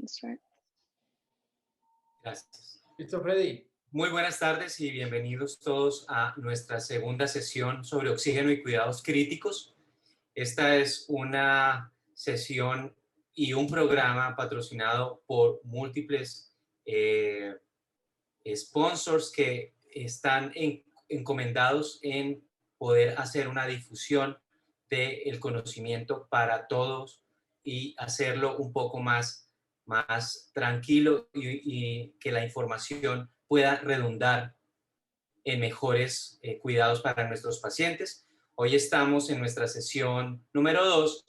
Start. Gracias. Listo, Freddy. Muy buenas tardes y bienvenidos todos a nuestra segunda sesión sobre oxígeno y cuidados críticos. Esta es una sesión y un programa patrocinado por múltiples sponsors que están encomendados en poder hacer una difusión del conocimiento para todos y hacerlo un poco más tranquilo y que la información pueda redundar en mejores cuidados para nuestros pacientes. Hoy estamos en nuestra sesión número 2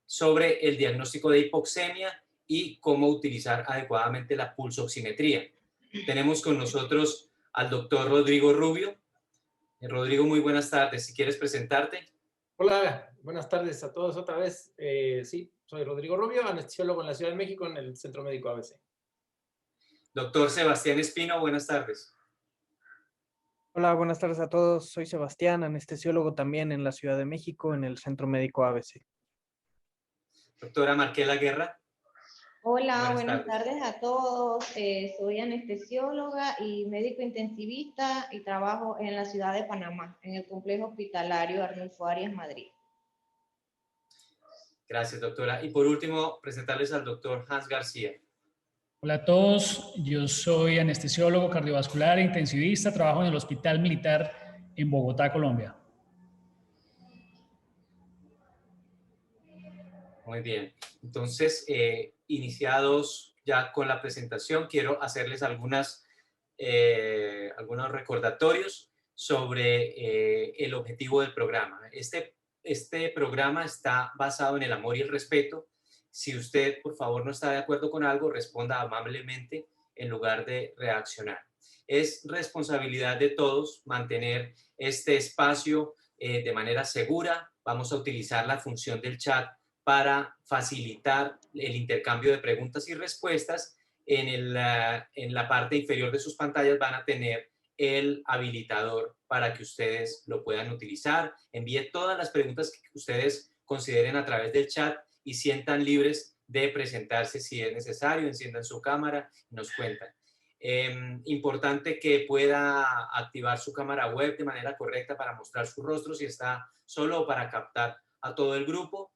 sobre el diagnóstico de hipoxemia y cómo utilizar adecuadamente la pulsoximetría. Tenemos con nosotros al doctor Rodrigo Rubio. Rodrigo, muy buenas tardes. Si quieres presentarte. Hola, buenas tardes a todos otra vez. Sí, soy Rodrigo Rubio, anestesiólogo en la Ciudad de México en el Centro Médico ABC. Doctor Sebastián Espino, buenas tardes. Hola, buenas tardes a todos. Soy Sebastián, anestesiólogo también en la Ciudad de México en el Centro Médico ABC. Doctora Marquela Guerra. Hola, buenas tardes a todos. Soy anestesióloga y médico intensivista y trabajo en la ciudad de Panamá, en el complejo hospitalario Arnulfo Arias, Madrid. Gracias, doctora. Y por último, presentarles al doctor Hans García. Hola a todos, yo soy anestesiólogo cardiovascular e intensivista, trabajo en el Hospital Militar en Bogotá, Colombia. Muy bien, entonces iniciados ya con la presentación, quiero hacerles algunos recordatorios sobre el objetivo del programa. Este programa está basado en el amor y el respeto. Si usted, por favor, no está de acuerdo con algo, responda amablemente en lugar de reaccionar. Es responsabilidad de todos mantener este espacio de manera segura. Vamos a utilizar la función del chat para facilitar el intercambio de preguntas y respuestas. En la parte inferior de sus pantallas van a tener el habilitador para que ustedes lo puedan utilizar. Envíe todas las preguntas que ustedes consideren a través del chat y sientan libres de presentarse si es necesario, enciendan su cámara y nos cuentan. Importante que pueda activar su cámara web de manera correcta para mostrar su rostro si está solo o para captar a todo el grupo.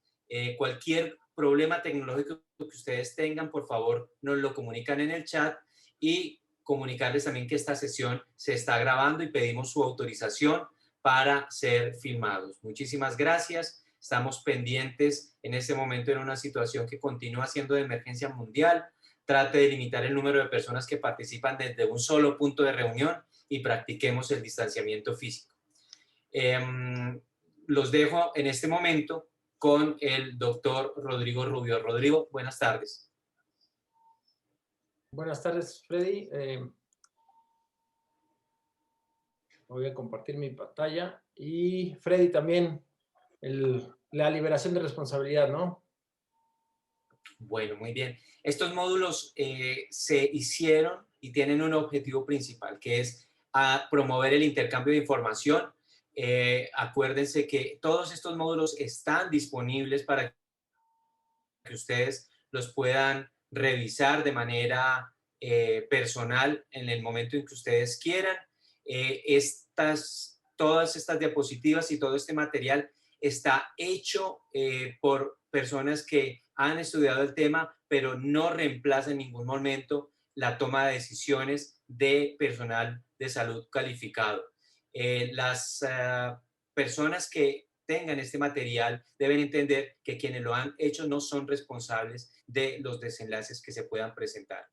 Cualquier problema tecnológico que ustedes tengan, por favor, nos lo comunican en el chat y comunicarles también que esta sesión se está grabando y pedimos su autorización para ser filmados. Muchísimas gracias. Estamos pendientes en este momento en una situación que continúa siendo de emergencia mundial. Trate de limitar el número de personas que participan desde un solo punto de reunión y practiquemos el distanciamiento físico. Los dejo en este momento con el doctor Rodrigo Rubio. Rodrigo, buenas tardes. Buenas tardes, Freddy. Voy a compartir mi pantalla. Y Freddy también, la liberación de responsabilidad, ¿no? Bueno, muy bien. Estos módulos se hicieron y tienen un objetivo principal, que es promover el intercambio de información. Acuérdense que todos estos módulos están disponibles para que ustedes los puedan revisar de manera personal en el momento en que ustedes quieran. Todas estas diapositivas y todo este material está hecho por personas que han estudiado el tema, pero no reemplaza en ningún momento la toma de decisiones de personal de salud calificado. Las personas que tengan este material deben entender que quienes lo han hecho no son responsables de los desenlaces que se puedan presentar.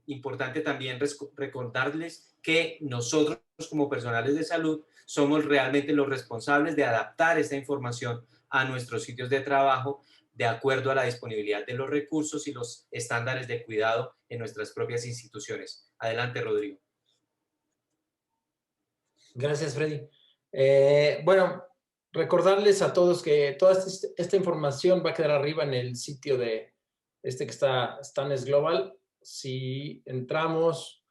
Importante también recordarles que nosotros como personales de salud somos realmente los responsables de adaptar esta información a nuestros sitios de trabajo de acuerdo a la disponibilidad de los recursos y los estándares de cuidado en nuestras propias instituciones. Adelante, Rodrigo. Gracias, Freddy. Bueno, recordarles a todos que toda esta información va a quedar arriba en el sitio de que está Stanes Global. Si entramos,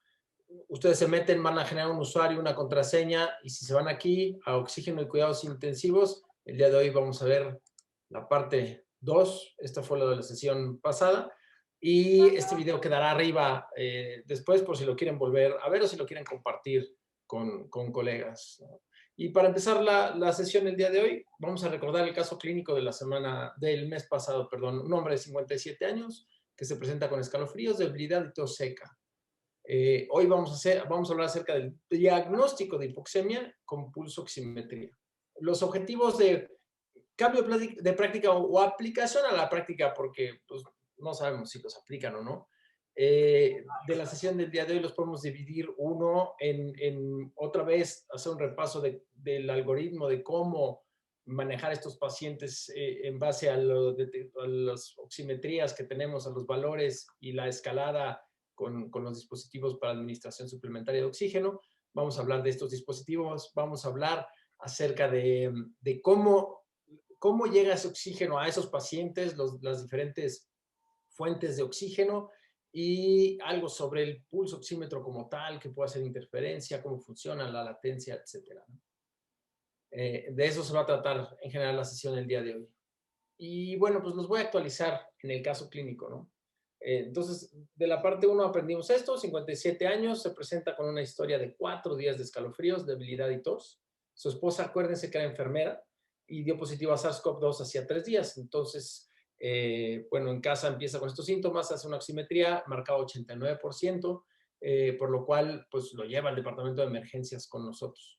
ustedes se meten, van a generar un usuario, una contraseña, y si se van aquí a oxígeno y cuidados intensivos, el día de hoy vamos a ver la parte 2. Esta fue la de la sesión pasada. Y este video quedará arriba después por si lo quieren volver a ver o si lo quieren compartir con colegas, ¿no? Y para empezar la sesión el día de hoy, vamos a recordar el caso clínico de del mes pasado, perdón. Un hombre de 57 años que se presenta con escalofríos, debilidad y tos seca. Hoy vamos a hablar acerca del diagnóstico de hipoxemia con pulso oximetría. Los objetivos de cambio de práctica o aplicación a la práctica, porque pues, no sabemos si los aplican o no, de la sesión del día de hoy los podemos dividir uno en otra vez hacer un repaso del algoritmo de cómo manejar estos pacientes en base a las oximetrías que tenemos, a los valores y la escalada con los dispositivos para administración suplementaria de oxígeno. Vamos a hablar de estos dispositivos, vamos a hablar acerca de cómo llega ese oxígeno a esos pacientes, las diferentes fuentes de oxígeno y algo sobre el pulso oxímetro como tal, que puede hacer interferencia, cómo funciona la latencia, etc. De eso se va a tratar en general la sesión del día de hoy. Y bueno, pues los voy a actualizar en el caso clínico, ¿no? Entonces, de la parte 1 aprendimos esto, 57 años, se presenta con una historia de 4 días de escalofríos, debilidad y tos. Su esposa, acuérdense que era enfermera y dio positivo a SARS-CoV-2 hacía 3 días. Entonces, bueno, en casa empieza con estos síntomas, hace una oximetría, marcado 89%, por lo cual, pues lo lleva al departamento de emergencias con nosotros.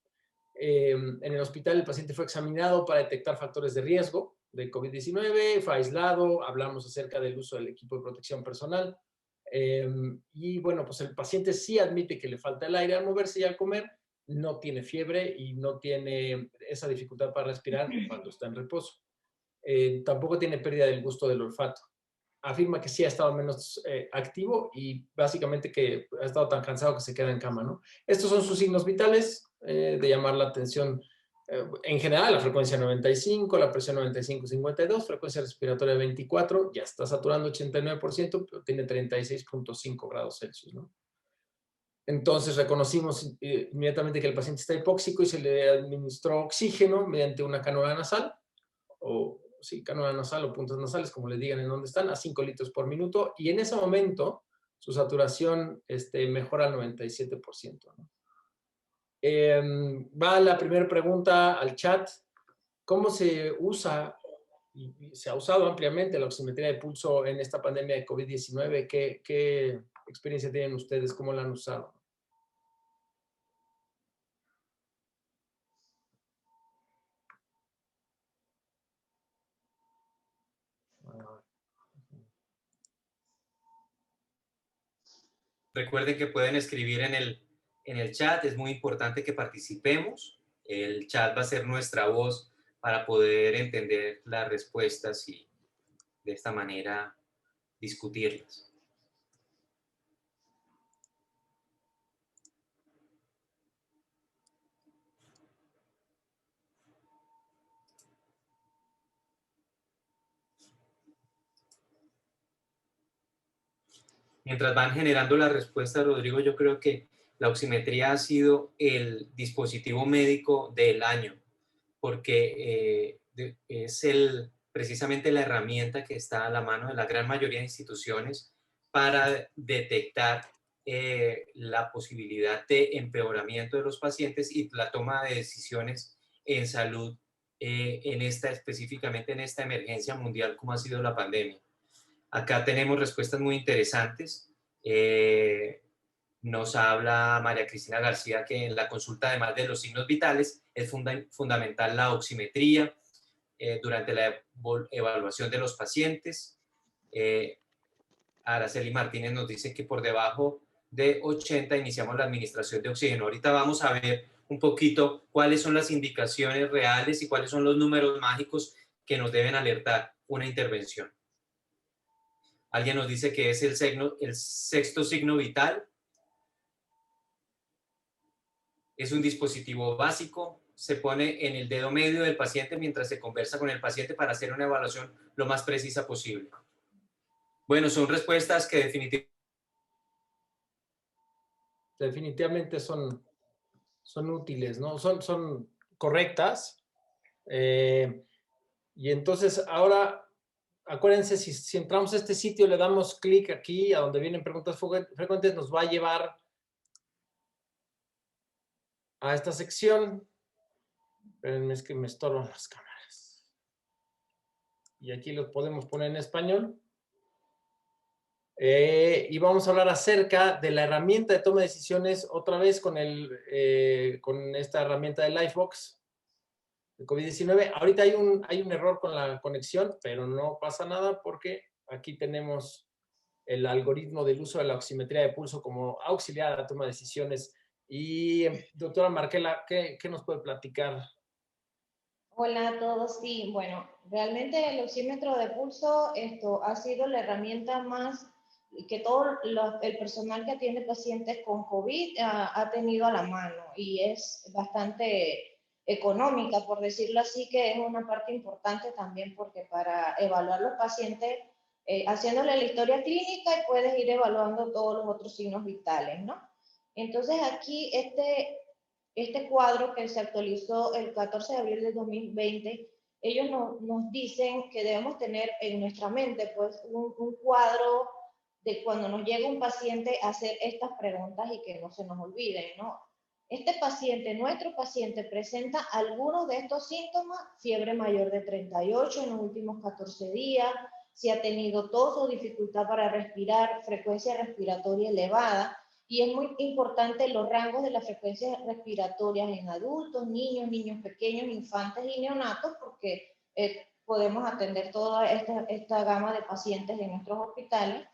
En el hospital el paciente fue examinado para detectar factores de riesgo de COVID-19, fue aislado, hablamos acerca del uso del equipo de protección personal. Y bueno, pues el paciente sí admite que le falta el aire al moverse y al comer, no tiene fiebre y no tiene esa dificultad para respirar cuando está en reposo. Tampoco tiene pérdida del gusto del olfato. Afirma que sí ha estado menos activo y básicamente que ha estado tan cansado que se queda en cama, ¿no? Estos son sus signos vitales de llamar la atención. En general, la frecuencia 95, la presión 95-52, frecuencia respiratoria 24, ya está saturando 89%, pero tiene 36.5 grados Celsius, ¿no? Entonces reconocimos inmediatamente que el paciente está hipóxico y se le administró oxígeno mediante una cánula nasal, o sí, cánula nasal o puntas nasales, como le digan en dónde están, a 5 litros por minuto, y en ese momento su saturación mejora al 97%, ¿no? Va la primera pregunta al chat. ¿Cómo se usa y se ha usado ampliamente la oximetría de pulso en esta pandemia de COVID-19? ¿Qué experiencia tienen ustedes? ¿Cómo la han usado? Recuerden que pueden escribir en el chat, es muy importante que participemos. El chat va a ser nuestra voz para poder entender las respuestas y de esta manera discutirlas. Mientras van generando las respuestas, Rodrigo, yo creo que la oximetría ha sido el dispositivo médico del año, porque es precisamente la herramienta que está a la mano de la gran mayoría de instituciones para detectar la posibilidad de empeoramiento de los pacientes y la toma de decisiones en salud específicamente en esta emergencia mundial como ha sido la pandemia. Acá tenemos respuestas muy interesantes. Nos habla María Cristina García que en la consulta, además de los signos vitales, es fundamental la oximetría durante la evaluación de los pacientes. Araceli Martínez nos dice que por debajo de 80 iniciamos la administración de oxígeno. Ahorita vamos a ver un poquito cuáles son las indicaciones reales y cuáles son los números mágicos que nos deben alertar una intervención. Alguien nos dice que es el sexto signo vital. Es un dispositivo básico. Se pone en el dedo medio del paciente mientras se conversa con el paciente para hacer una evaluación lo más precisa posible. Bueno, son respuestas que definitivamente son útiles, ¿no? Son correctas. Y entonces ahora acuérdense, si entramos a este sitio, le damos clic aquí, a donde vienen preguntas frecuentes, nos va a llevar a esta sección. Espérenme, es que me estorban las cámaras. Y aquí lo podemos poner en español. Y vamos a hablar acerca de la herramienta de toma de decisiones, otra vez con esta herramienta de Livebox de COVID-19. Ahorita hay un error con la conexión, pero no pasa nada porque aquí tenemos el algoritmo del uso de la oximetría de pulso como auxiliar a la toma de decisiones. Y, doctora Markela, ¿qué nos puede platicar? Hola a todos, sí, bueno, realmente el oxímetro de pulso, esto ha sido la herramienta más que todo el personal que atiende pacientes con COVID ha tenido a la mano y es bastante económica, por decirlo así, que es una parte importante también porque para evaluar los pacientes, haciéndole la historia clínica y puedes ir evaluando todos los otros signos vitales, ¿no? Entonces aquí este cuadro que se actualizó el 14 de abril de 2020, ellos nos dicen que debemos tener en nuestra mente pues un cuadro de cuando nos llega un paciente a hacer estas preguntas y que no se nos olviden, ¿no? Este paciente, nuestro paciente, presenta algunos de estos síntomas: fiebre mayor de 38 en los últimos 14 días, si ha tenido tos o dificultad para respirar, frecuencia respiratoria elevada. Y es muy importante los rangos de las frecuencias respiratorias en adultos, niños pequeños, infantes y neonatos, porque podemos atender toda esta gama de pacientes en nuestros hospitales.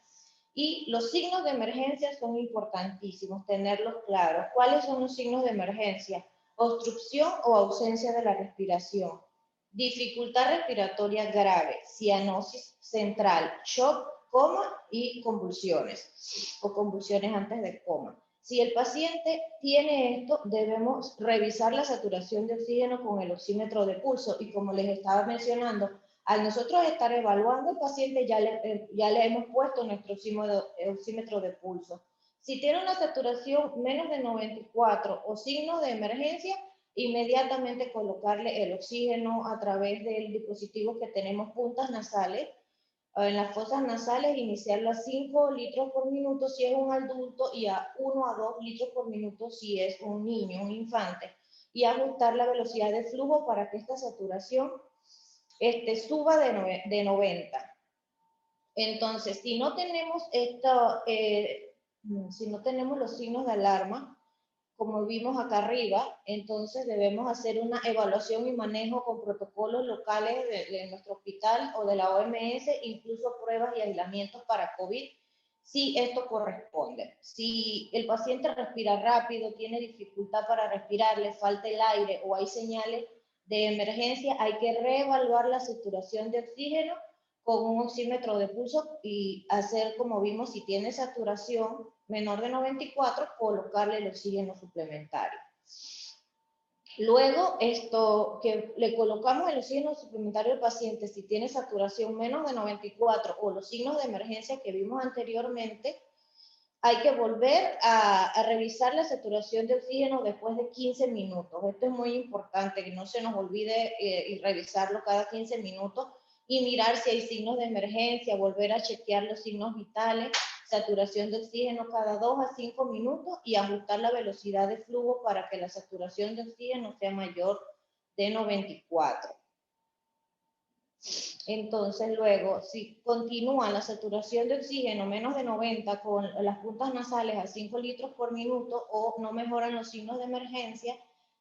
Y los signos de emergencia son importantísimos, tenerlos claros. ¿Cuáles son los signos de emergencia? Obstrucción o ausencia de la respiración, dificultad respiratoria grave, cianosis central, shock, coma y convulsiones o convulsiones antes de coma. Si el paciente tiene esto, debemos revisar la saturación de oxígeno con el oxímetro de pulso y, como les estaba mencionando, al nosotros estar evaluando al paciente ya le hemos puesto nuestro oxímetro de pulso. Si tiene una saturación menos de 94 o signos de emergencia, inmediatamente colocarle el oxígeno a través del dispositivo que tenemos, puntas nasales. En las fosas nasales, iniciarlo a 5 litros por minuto si es un adulto y a 1 a 2 litros por minuto si es un niño, un infante, y ajustar la velocidad de flujo para que esta saturación suba de 90. Entonces, si no tenemos los signos de alarma, como vimos acá arriba, entonces debemos hacer una evaluación y manejo con protocolos locales de nuestro hospital o de la OMS, incluso pruebas y aislamientos para COVID, si esto corresponde. Si el paciente respira rápido, tiene dificultad para respirar, le falta el aire o hay señales de emergencia, hay que reevaluar la saturación de oxígeno con un oxímetro de pulso y hacer, como vimos, si tiene saturación menor de 94, colocarle el oxígeno suplementario. Luego, que le colocamos el oxígeno suplementario al paciente si tiene saturación menos de 94 o los signos de emergencia que vimos anteriormente, hay que volver a revisar la saturación de oxígeno después de 15 minutos. Esto es muy importante, que no se nos olvide y revisarlo cada 15 minutos y mirar si hay signos de emergencia, volver a chequear los signos vitales, saturación de oxígeno cada 2 a 5 minutos y ajustar la velocidad de flujo para que la saturación de oxígeno sea mayor de 94. Entonces, luego, si continúa la saturación de oxígeno menos de 90 con las puntas nasales a 5 litros por minuto o no mejoran los signos de emergencia,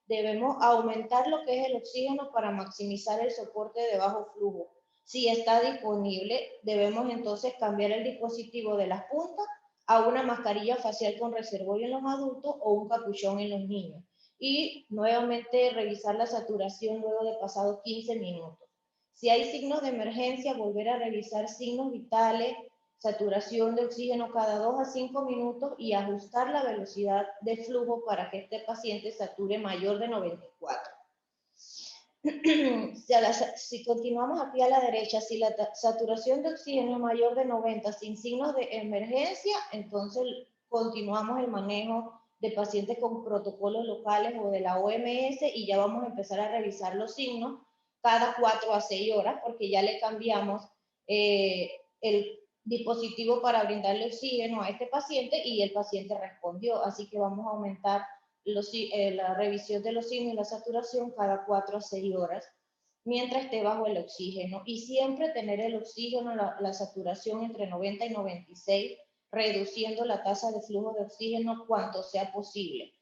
debemos aumentar lo que es el oxígeno para maximizar el soporte de bajo flujo. Si está disponible, debemos entonces cambiar el dispositivo de las puntas a una mascarilla facial con reservorio en los adultos o un capuchón en los niños. Y nuevamente revisar la saturación luego de pasados 15 minutos. Si hay signos de emergencia, volver a revisar signos vitales, saturación de oxígeno cada 2 a 5 minutos y ajustar la velocidad de flujo para que este paciente sature mayor de 94. Si continuamos aquí a la derecha, si la saturación de oxígeno es mayor de 90 sin signos de emergencia, entonces continuamos el manejo de pacientes con protocolos locales o de la OMS y ya vamos a empezar a revisar los signos cada 4 a 6 horas porque ya le cambiamos el dispositivo para brindarle oxígeno a este paciente y el paciente respondió. Así que vamos a aumentar la revisión de los signos y la saturación cada 4 a 6 horas mientras esté bajo el oxígeno. Y siempre tener el oxígeno, la saturación entre 90 y 96, reduciendo la tasa de flujo de oxígeno cuanto sea posible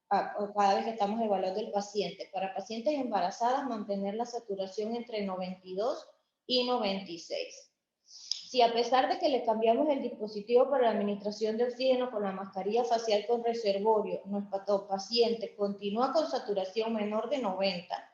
cada vez que estamos evaluando el paciente. Para pacientes embarazadas, mantener la saturación entre 92 y 96. Si a pesar de que le cambiamos el dispositivo para la administración de oxígeno con la mascarilla facial con reservorio, nuestro paciente continúa con saturación menor de 90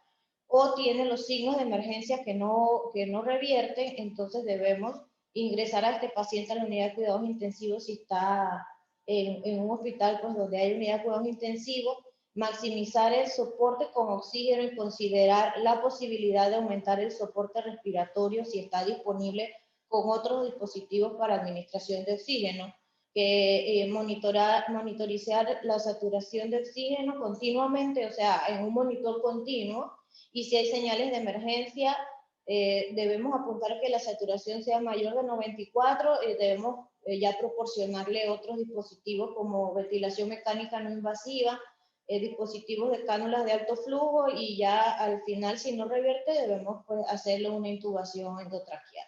o tiene los signos de emergencia que no revierten, entonces debemos ingresar a este paciente a la unidad de cuidados intensivos si está en un hospital pues, donde hay unidad de cuidados intensivos, maximizar el soporte con oxígeno y considerar la posibilidad de aumentar el soporte respiratorio si está disponible con otros dispositivos para administración de oxígeno, que monitorizar la saturación de oxígeno continuamente, o sea, en un monitor continuo, y si hay señales de emergencia, debemos apuntar a que la saturación sea mayor de 94, debemos ya proporcionarle otros dispositivos como ventilación mecánica no invasiva, dispositivos de cánulas de alto flujo, y ya al final, si no revierte, debemos pues, hacerle una intubación endotraqueal.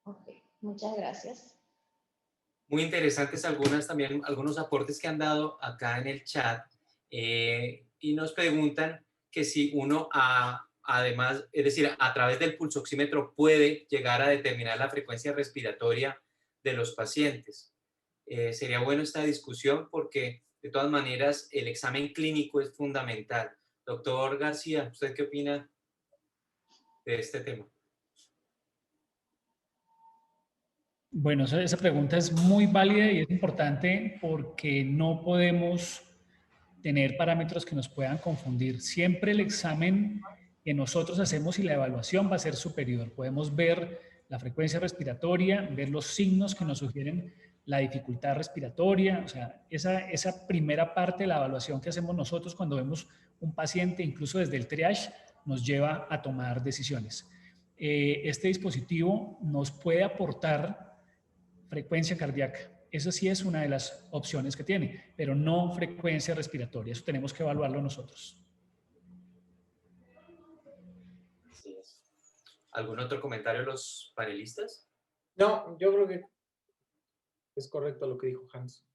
Ok, muchas gracias. Muy interesantes algunos aportes que han dado acá en el chat, y nos preguntan que si uno además, es decir, a través del pulsoxímetro puede llegar a determinar la frecuencia respiratoria de los pacientes. Sería bueno esta discusión porque de todas maneras el examen clínico es fundamental. Doctor García, ¿usted qué opina de este tema? Bueno, esa pregunta es muy válida y es importante porque no podemos tener parámetros que nos puedan confundir. Siempre el examen que nosotros hacemos y la evaluación va a ser superior. Podemos ver la frecuencia respiratoria, ver los signos que nos sugieren la dificultad respiratoria, o sea, esa primera parte de la evaluación que hacemos nosotros cuando vemos un paciente, incluso desde el triage, nos lleva a tomar decisiones. Este dispositivo nos puede aportar frecuencia cardíaca. Esa sí es una de las opciones que tiene, pero no frecuencia respiratoria. Eso tenemos que evaluarlo nosotros. Sí. ¿Algún otro comentario de los panelistas? No, yo creo que es correcto lo que dijo Hans.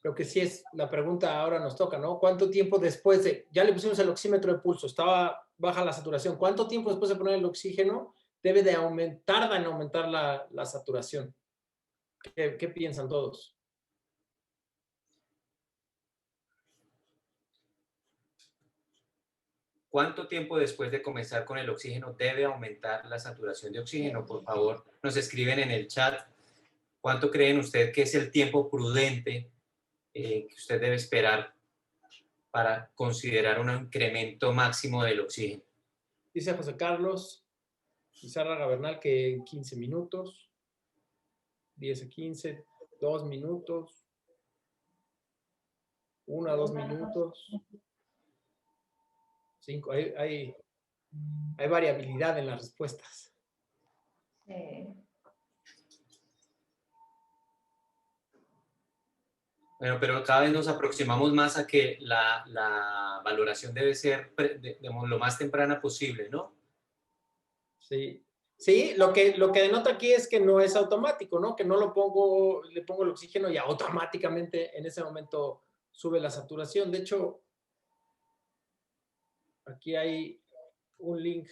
Creo que sí es la pregunta ahora nos toca, ¿no? ¿Cuánto tiempo después de, ya le pusimos el oxímetro de pulso, estaba baja la saturación, ¿cuánto tiempo después de poner el oxígeno debe de tarda en aumentar la saturación? ¿Qué piensan todos? ¿Cuánto tiempo después de comenzar con el oxígeno debe aumentar la saturación de oxígeno? Por favor, nos escriben en el chat. ¿Cuánto creen ustedes que es el tiempo prudente que usted debe esperar para considerar un incremento máximo del oxígeno? Dice José Carlos Izárraga Bernal que 15 minutos, 10 a 15, 2 minutos, 1 a 2 minutos, 5. Hay variabilidad en las respuestas. Bueno, pero cada vez nos aproximamos más a que la valoración debe ser digamos, lo más temprana posible, ¿no? Sí. Sí, lo que denota aquí es que no es automático, ¿no? Que no le pongo el oxígeno y automáticamente en ese momento sube la saturación. De hecho, aquí hay un link,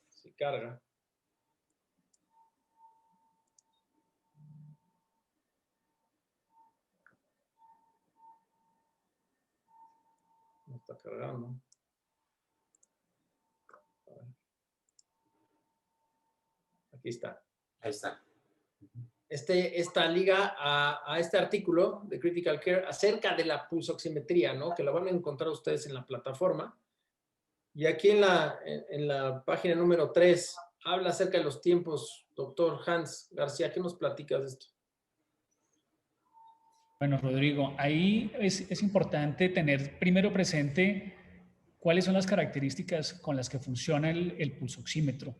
se carga. No está cargando. Aquí está. Ahí está. Esta liga a este artículo de Critical Care acerca de la pulsoximetría, ¿no? Que lo van a encontrar ustedes en la plataforma. Y aquí en la página número 3 habla acerca de los tiempos. Doctor Hans García, ¿qué nos platicas de esto? Bueno, Rodrigo, ahí es importante tener primero presente cuáles son las características con las que funciona el pulsoxímetro.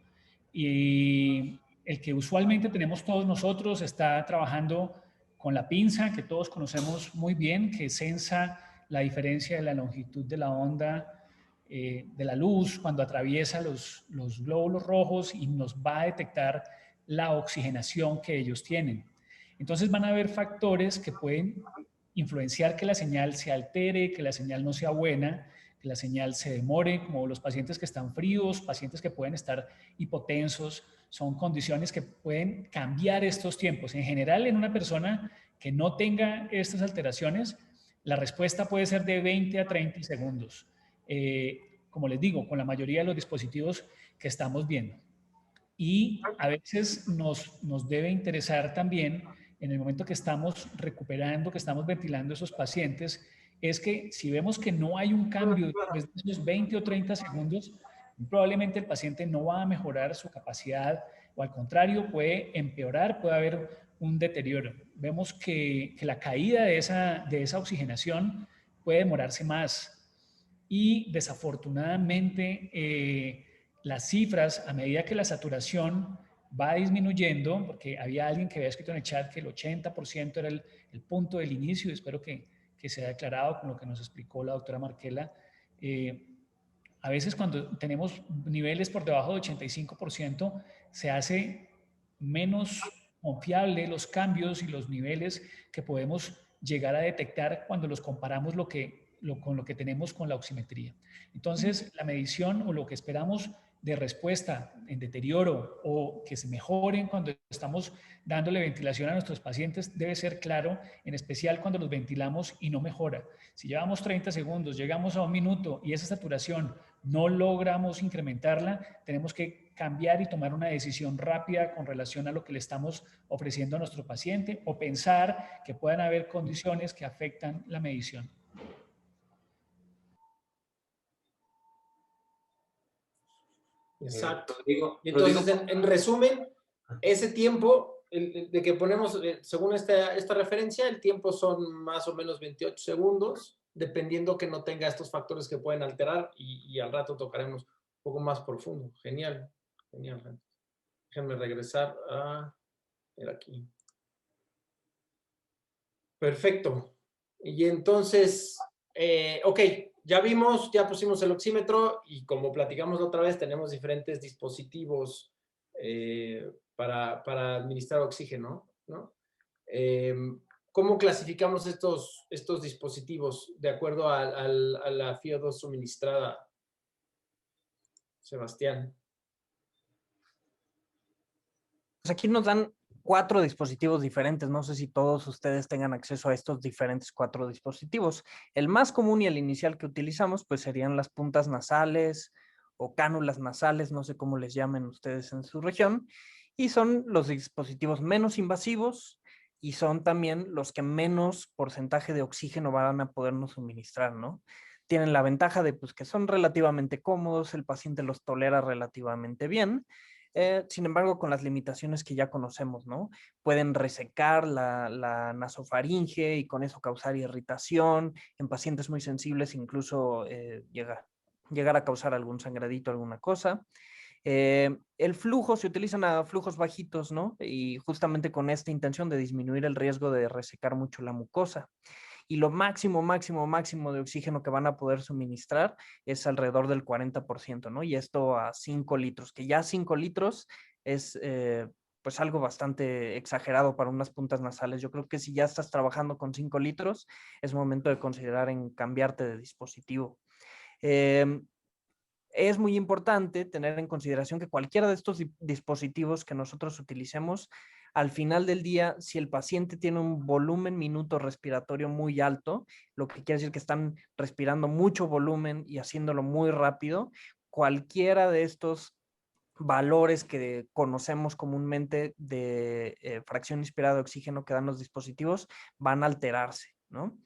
Y el que usualmente tenemos todos nosotros está trabajando con la pinza, que todos conocemos muy bien, que sensa la diferencia de la longitud de la onda de la luz cuando atraviesa los glóbulos rojos y nos va a detectar la oxigenación que ellos tienen. Entonces van a haber factores que pueden influenciar que la señal se altere, que la señal no sea buena, que la señal se demore, como los pacientes que están fríos, pacientes que pueden estar hipotensos, son condiciones que pueden cambiar estos tiempos. En general, en una persona que no tenga estas alteraciones, la respuesta puede ser de 20 a 30 segundos. Como les digo, con la mayoría de los dispositivos que estamos viendo. Y a veces nos debe interesar también, en el momento que estamos recuperando, que estamos ventilando esos pacientes, es que si vemos que no hay un cambio después de esos 20 o 30 segundos, probablemente el paciente no va a mejorar su capacidad o al contrario puede empeorar, puede haber un deterioro. Vemos que la caída de esa oxigenación puede demorarse más y desafortunadamente las cifras, a medida que la saturación va disminuyendo, porque había alguien que había escrito en el chat que el 80% era el punto del inicio, y espero que se haya aclarado con lo que nos explicó la doctora Marquela. A veces cuando tenemos niveles por debajo de 85%, se hace menos confiable los cambios y los niveles que podemos llegar a detectar cuando los comparamos con lo que tenemos con la oximetría. Entonces, la medición o lo que esperamos de respuesta en deterioro o que se mejoren cuando estamos dándole ventilación a nuestros pacientes debe ser claro, en especial cuando los ventilamos y no mejora. Si llevamos 30 segundos, llegamos a 1 minuto y esa saturación no logramos incrementarla, tenemos que cambiar y tomar una decisión rápida con relación a lo que le estamos ofreciendo a nuestro paciente o pensar que puedan haber condiciones que afectan la medición. Exacto. Rodrigo, Entonces, en resumen, ese tiempo de que ponemos, según esta referencia, el tiempo son más o menos 28 segundos, dependiendo que no tenga estos factores que pueden alterar y al rato tocaremos un poco más profundo. Genial, genial. Déjenme regresar a ver aquí. Perfecto. Y entonces, ok, ya vimos, ya pusimos el oxímetro y como platicamos la otra vez, tenemos diferentes dispositivos para administrar oxígeno, ¿no? ¿Cómo clasificamos estos dispositivos de acuerdo a la FiO2 suministrada, Sebastián? Pues aquí nos dan 4 dispositivos diferentes. No sé si todos ustedes tengan acceso a estos diferentes 4 dispositivos. El más común y el inicial que utilizamos pues serían las puntas nasales o cánulas nasales, no sé cómo les llamen ustedes en su región, y son los dispositivos menos invasivos y son también los que menos porcentaje de oxígeno van a podernos suministrar, ¿no? Tienen la ventaja de pues, que son relativamente cómodos, el paciente los tolera relativamente bien. Sin embargo, con las limitaciones que ya conocemos, ¿no? Pueden resecar la nasofaringe y con eso causar irritación. En pacientes muy sensibles incluso llegar a causar algún sangradito, alguna cosa. El flujo, se utilizan a flujos bajitos, ¿no? Y justamente con esta intención de disminuir el riesgo de resecar mucho la mucosa. Y lo máximo de oxígeno que van a poder suministrar es alrededor del 40%, ¿no? Y esto a 5 litros, que ya 5 litros es pues algo bastante exagerado para unas puntas nasales. Yo creo que si ya estás trabajando con 5 litros, es momento de considerar en cambiarte de dispositivo. Es muy importante tener en consideración que cualquiera de estos dispositivos que nosotros utilicemos, al final del día, si el paciente tiene un volumen minuto respiratorio muy alto, lo que quiere decir que están respirando mucho volumen y haciéndolo muy rápido, cualquiera de estos valores que conocemos comúnmente de fracción inspirada de oxígeno que dan los dispositivos van a alterarse, ¿no?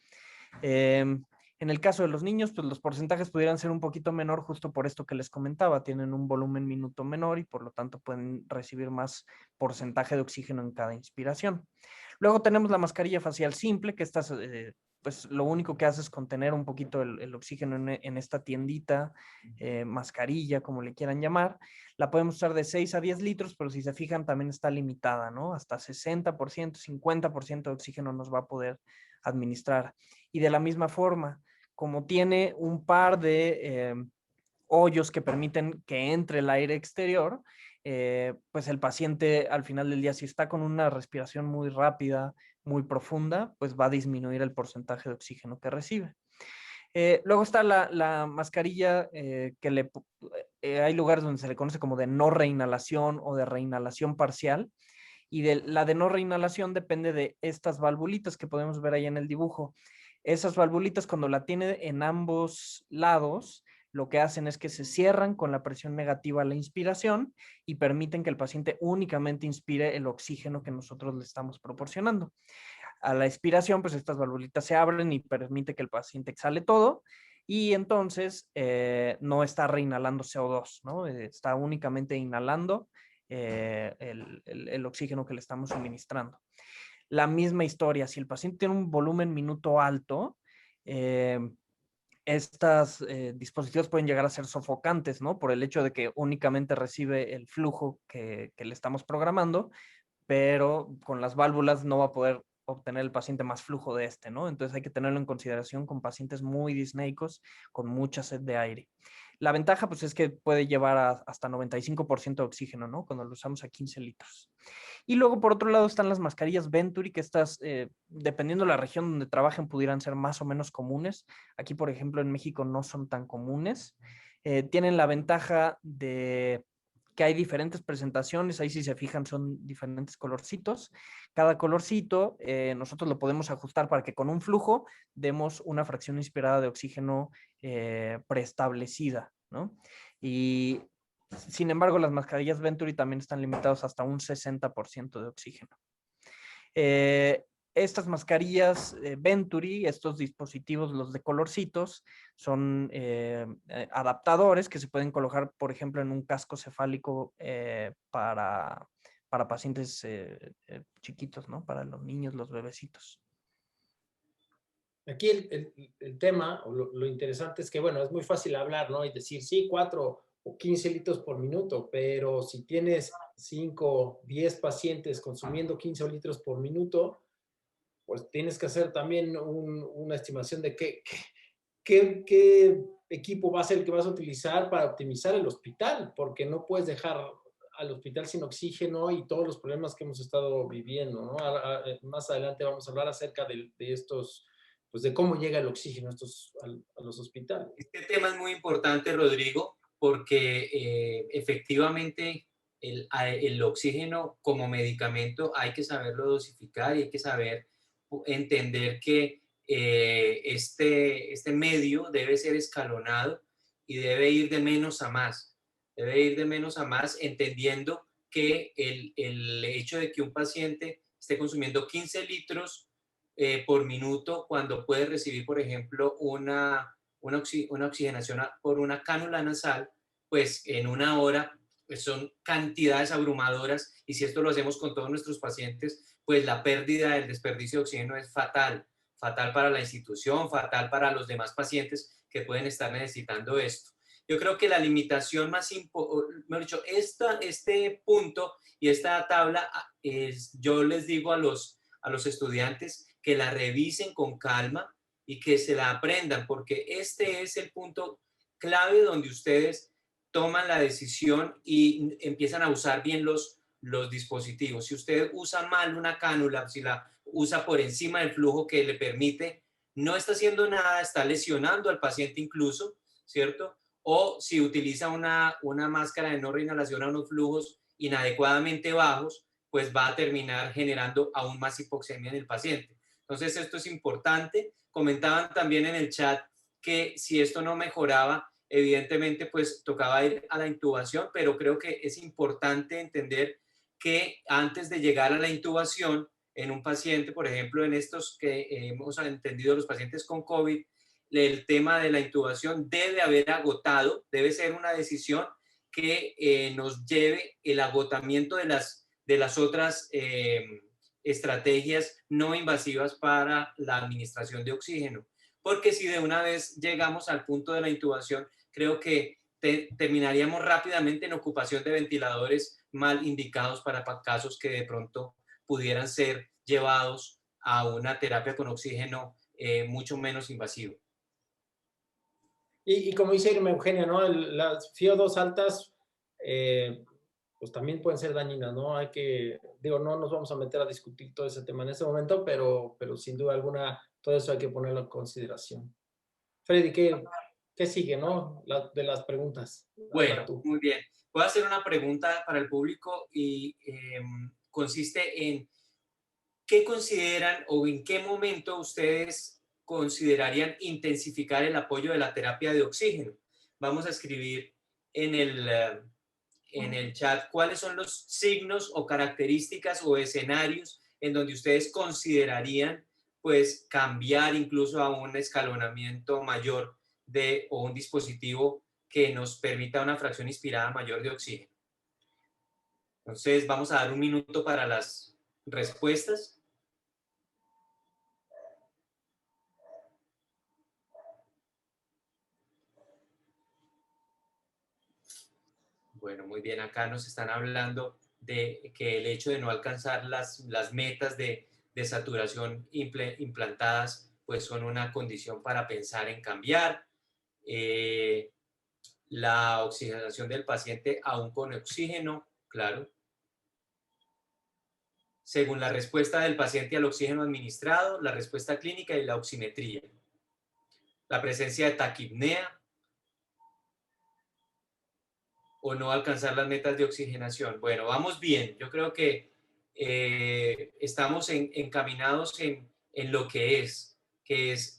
En el caso de los niños, pues los porcentajes pudieran ser un poquito menor justo por esto que les comentaba. Tienen un volumen minuto menor y por lo tanto pueden recibir más porcentaje de oxígeno en cada inspiración. Luego tenemos la mascarilla facial simple, que esta pues lo único que hace es contener un poquito el oxígeno en esta tiendita, mascarilla, como le quieran llamar. La podemos usar de 6 a 10 litros, pero si se fijan también está limitada, ¿no? Hasta 60%, 50% de oxígeno nos va a poder administrar. Y de la misma forma, como tiene un par de hoyos que permiten que entre el aire exterior, pues el paciente al final del día, si está con una respiración muy rápida, muy profunda, pues va a disminuir el porcentaje de oxígeno que recibe. Luego está la mascarilla que hay lugares donde se le conoce como de no reinhalación o de reinhalación parcial. Y la de no reinhalación depende de estas valvulitas que podemos ver ahí en el dibujo. Esas valvulitas, cuando la tiene en ambos lados, lo que hacen es que se cierran con la presión negativa a la inspiración y permiten que el paciente únicamente inspire el oxígeno que nosotros le estamos proporcionando. A la expiración, pues estas valvulitas se abren y permite que el paciente exhale todo y entonces no está reinhalando CO2, ¿no? Está únicamente inhalando el oxígeno que le estamos suministrando. La misma historia, si el paciente tiene un volumen minuto alto, estos dispositivos pueden llegar a ser sofocantes, ¿no? Por el hecho de que únicamente recibe el flujo que le estamos programando, pero con las válvulas no va a poder obtener el paciente más flujo de este, ¿no? Entonces hay que tenerlo en consideración con pacientes muy disneicos, con mucha sed de aire. La ventaja, pues, es que puede llevar hasta 95% de oxígeno, ¿no? Cuando lo usamos a 15 litros. Y luego, por otro lado, están las mascarillas Venturi, que estas, dependiendo de la región donde trabajen, pudieran ser más o menos comunes. Aquí, por ejemplo, en México no son tan comunes. Tienen la ventaja de que hay diferentes presentaciones, ahí si se fijan son diferentes colorcitos. Cada colorcito nosotros lo podemos ajustar para que con un flujo demos una fracción inspirada de oxígeno preestablecida, ¿no? Y sin embargo, las mascarillas Venturi también están limitadas hasta un 60% de oxígeno. Estas mascarillas Venturi, estos dispositivos, los de colorcitos, son adaptadores que se pueden colocar, por ejemplo, en un casco cefálico para pacientes chiquitos, ¿no? Para los niños, los bebecitos. Aquí el tema, o lo interesante es que, bueno, es muy fácil hablar, ¿no? Y decir, sí, 4 o 15 litros por minuto, pero si tienes 5, 10 pacientes consumiendo 15 litros por minuto, pues tienes que hacer también una estimación de qué equipo va a ser el que vas a utilizar para optimizar el hospital, porque no puedes dejar al hospital sin oxígeno y todos los problemas que hemos estado viviendo, ¿no? Más adelante vamos a hablar acerca de estos, pues de cómo llega el oxígeno a los hospitales. Este tema es muy importante, Rodrigo, porque efectivamente el oxígeno como medicamento hay que saberlo dosificar y hay que saber entender que este medio debe ser escalonado y debe ir de menos a más. Debe ir de menos a más entendiendo que el hecho de que un paciente esté consumiendo 15 litros por minuto cuando puede recibir, por ejemplo, una oxigenación por una cánula nasal, pues en una hora pues son cantidades abrumadoras y si esto lo hacemos con todos nuestros pacientes, pues la pérdida del desperdicio de oxígeno es fatal, fatal para la institución, fatal para los demás pacientes que pueden estar necesitando esto. Yo creo que la limitación más importante, mejor dicho, este punto y esta tabla, yo les digo a los estudiantes que la revisen con calma y que se la aprendan, porque este es el punto clave donde ustedes toman la decisión y empiezan a usar bien los dispositivos. Si usted usa mal una cánula, si la usa por encima del flujo que le permite, no está haciendo nada, está lesionando al paciente incluso, ¿cierto? O si utiliza una máscara de no reinhalación a unos flujos inadecuadamente bajos, pues va a terminar generando aún más hipoxemia en el paciente. Entonces, esto es importante. Comentaban también en el chat que si esto no mejoraba, evidentemente, pues tocaba ir a la intubación, pero creo que es importante entender que antes de llegar a la intubación en un paciente, por ejemplo, en estos que hemos entendido los pacientes con COVID, el tema de la intubación debe haber agotado, debe ser una decisión que nos lleve el agotamiento de las otras estrategias no invasivas para la administración de oxígeno. Porque si de una vez llegamos al punto de la intubación, creo que terminaríamos rápidamente en ocupación de ventiladores mal indicados para casos que de pronto pudieran ser llevados a una terapia con oxígeno mucho menos invasivo. Y como dice Eugenia, ¿no? Las FiO2 altas, pues también pueden ser dañinas, ¿no? Hay que, digo, no nos vamos a meter a discutir todo ese tema en este momento, pero sin duda alguna, todo eso hay que ponerlo en consideración. Freddy, ¿qué sigue, no? De las preguntas. Bueno, muy bien. Voy a hacer una pregunta para el público y consiste en ¿qué consideran o en qué momento ustedes considerarían intensificar el apoyo de la terapia de oxígeno? Vamos a escribir en el chat cuáles son los signos o características o escenarios en donde ustedes considerarían pues cambiar incluso a un escalonamiento mayor o un dispositivo que nos permita una fracción inspirada mayor de oxígeno. Entonces vamos a dar un minuto para las respuestas. Bueno, muy bien, acá nos están hablando de que el hecho de no alcanzar las metas de saturación implantadas, pues son una condición para pensar en cambiar. La oxigenación del paciente aún con oxígeno, claro. Según la respuesta del paciente al oxígeno administrado, la respuesta clínica y la oximetría. La presencia de taquipnea, o no alcanzar las metas de oxigenación. Bueno, vamos bien. Yo creo que estamos encaminados en lo que es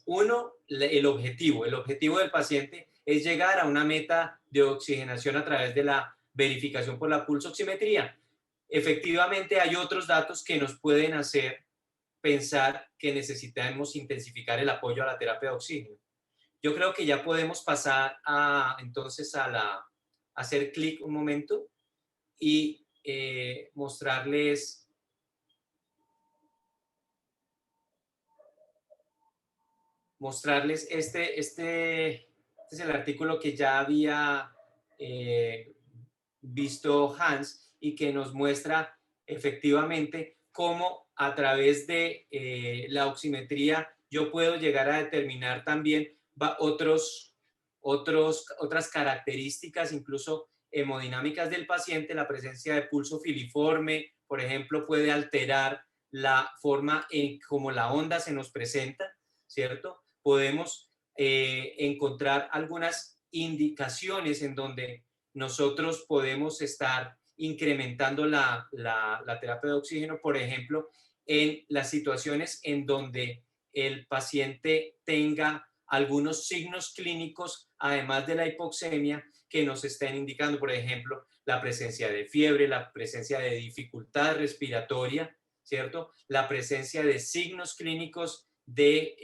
uno, el objetivo. El objetivo del paciente es llegar a una meta de oxigenación a través de la verificación por la pulsoximetría. Efectivamente, hay otros datos que nos pueden hacer pensar que necesitamos intensificar el apoyo a la terapia de oxígeno. Yo creo que ya podemos pasar entonces a hacer clic un momento y mostrarles este es el artículo que ya había visto Hans y que nos muestra efectivamente cómo a través de la oximetría yo puedo llegar a determinar también otras características, incluso hemodinámicas del paciente. La presencia de pulso filiforme, por ejemplo, puede alterar la forma en cómo la onda se nos presenta, ¿cierto? Podemos encontrar algunas indicaciones en donde nosotros podemos estar incrementando la terapia de oxígeno, por ejemplo, en las situaciones en donde el paciente tenga algunos signos clínicos, además de la hipoxemia, que nos estén indicando, por ejemplo, la presencia de fiebre, la presencia de dificultad respiratoria, ¿cierto? La presencia de signos clínicos de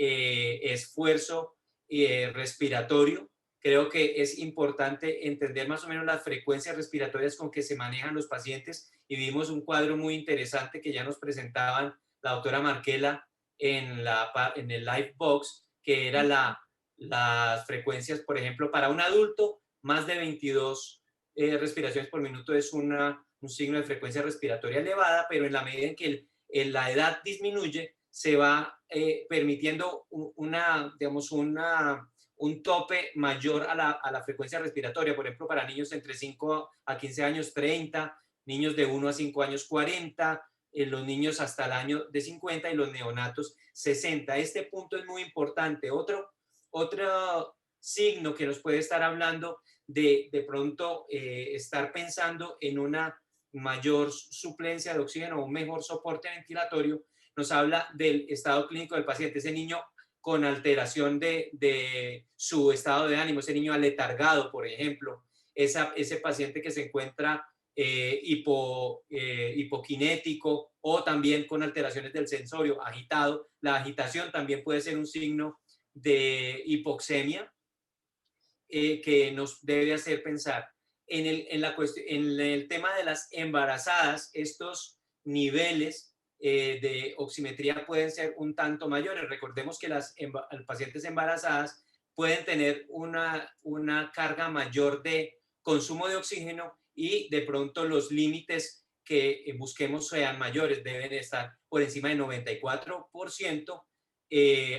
esfuerzo respiratorio. Creo que es importante entender más o menos las frecuencias respiratorias con que se manejan los pacientes y vimos un cuadro muy interesante que ya nos presentaban la doctora Marquela en el live box, que era las frecuencias, por ejemplo, para un adulto, más de 22 respiraciones por minuto es un signo de frecuencia respiratoria elevada, pero en la medida en que la edad disminuye, se va permitiendo un tope mayor a la frecuencia respiratoria. Por ejemplo, para niños entre 5 a 15 años, 30, niños de 1 a 5 años, 40, los niños hasta el año de 50 y los neonatos 60. Este punto es muy importante. Otro signo que nos puede estar hablando de pronto estar pensando en una mayor suplencia de oxígeno o un mejor soporte ventilatorio, nos habla del estado clínico del paciente. Ese niño con alteración de su estado de ánimo, ese niño aletargado, por ejemplo, ese paciente que se encuentra hipokinético o también con alteraciones del sensorio, agitado. La agitación también puede ser un signo de hipoxemia que nos debe hacer pensar. En el tema de las embarazadas, estos niveles de oximetría pueden ser un tanto mayores. Recordemos que las pacientes embarazadas pueden tener una carga mayor de consumo de oxígeno y de pronto los límites que busquemos sean mayores, deben estar por encima del 94%,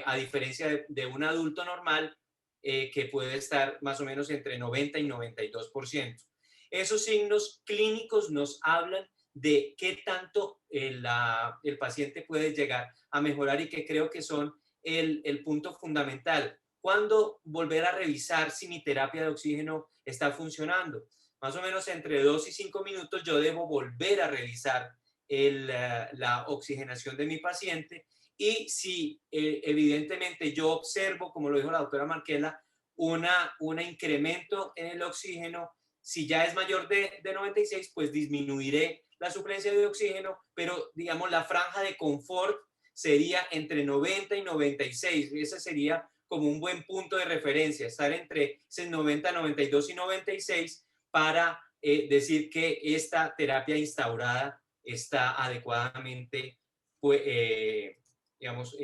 a diferencia de un adulto normal que puede estar más o menos entre 90 y 92%. Esos signos clínicos nos hablan de qué tanto el paciente puede llegar a mejorar y que creo que son el punto fundamental. ¿Cuándo volver a revisar si mi terapia de oxígeno está funcionando? Más o menos entre 2 y 5 minutos yo debo volver a revisar la oxigenación de mi paciente y si evidentemente yo observo, como lo dijo la doctora Marquela, un incremento en el oxígeno, si ya es mayor de 96, pues disminuiré la suplencia de oxígeno, pero digamos la franja de confort sería entre 90 y 96. Ese sería como un buen punto de referencia, estar entre 90, 92 y 96 para decir que esta terapia instaurada está adecuadamente digamos,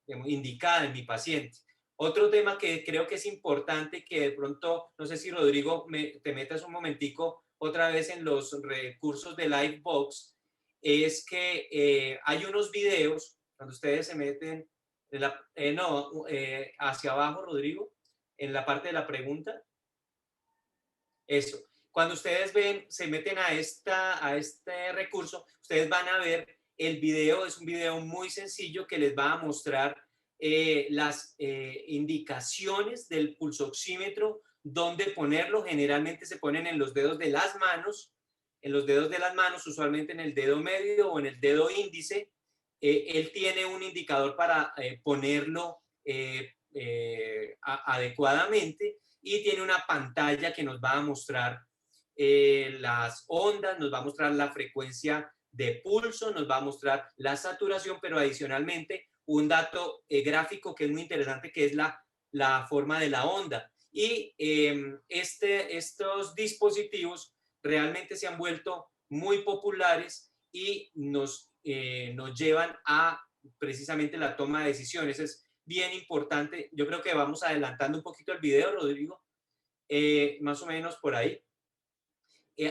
indicada en mi paciente. Otro tema que creo que es importante, que de pronto, no sé si Rodrigo, te metas un momentico otra vez en los recursos de Livebox, es que hay unos videos, cuando ustedes se meten, hacia abajo, Rodrigo, en la parte de la pregunta. Eso. Cuando ustedes se meten a este recurso, ustedes van a ver el video. Es un video muy sencillo que les va a mostrar las indicaciones del pulsoxímetro, dónde ponerlo. Generalmente se ponen en los dedos de las manos, usualmente en el dedo medio o en el dedo índice. Él tiene un indicador para ponerlo adecuadamente y tiene una pantalla que nos va a mostrar las ondas, nos va a mostrar la frecuencia de pulso, nos va a mostrar la saturación, pero adicionalmente un dato gráfico que es muy interesante, que es la forma de la onda. Y estos dispositivos realmente se han vuelto muy populares y nos llevan a precisamente la toma de decisiones. Es bien importante. Yo creo que vamos adelantando un poquito el video, Rodrigo, más o menos por ahí.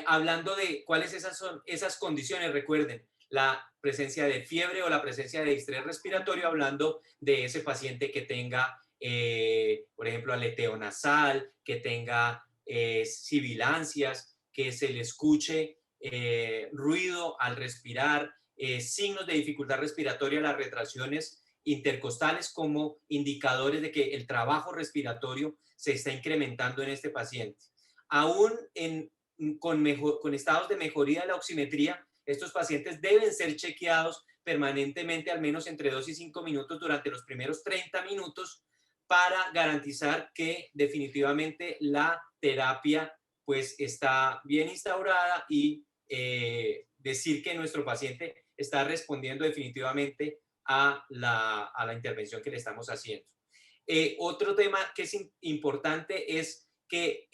Hablando de cuáles son esas condiciones, recuerden, la presencia de fiebre o la presencia de estrés respiratorio, hablando de ese paciente que tenga, por ejemplo, aleteo nasal, que tenga sibilancias, que se le escuche ruido al respirar, signos de dificultad respiratoria, las retracciones intercostales como indicadores de que el trabajo respiratorio se está incrementando en este paciente. Aún con estados de mejoría de la oximetría, estos pacientes deben ser chequeados permanentemente, al menos entre 2 y 5 minutos durante los primeros 30 minutos, para garantizar que definitivamente la terapia pues está bien instaurada y decir que nuestro paciente está respondiendo definitivamente a la intervención que le estamos haciendo. Otro tema que es importante es que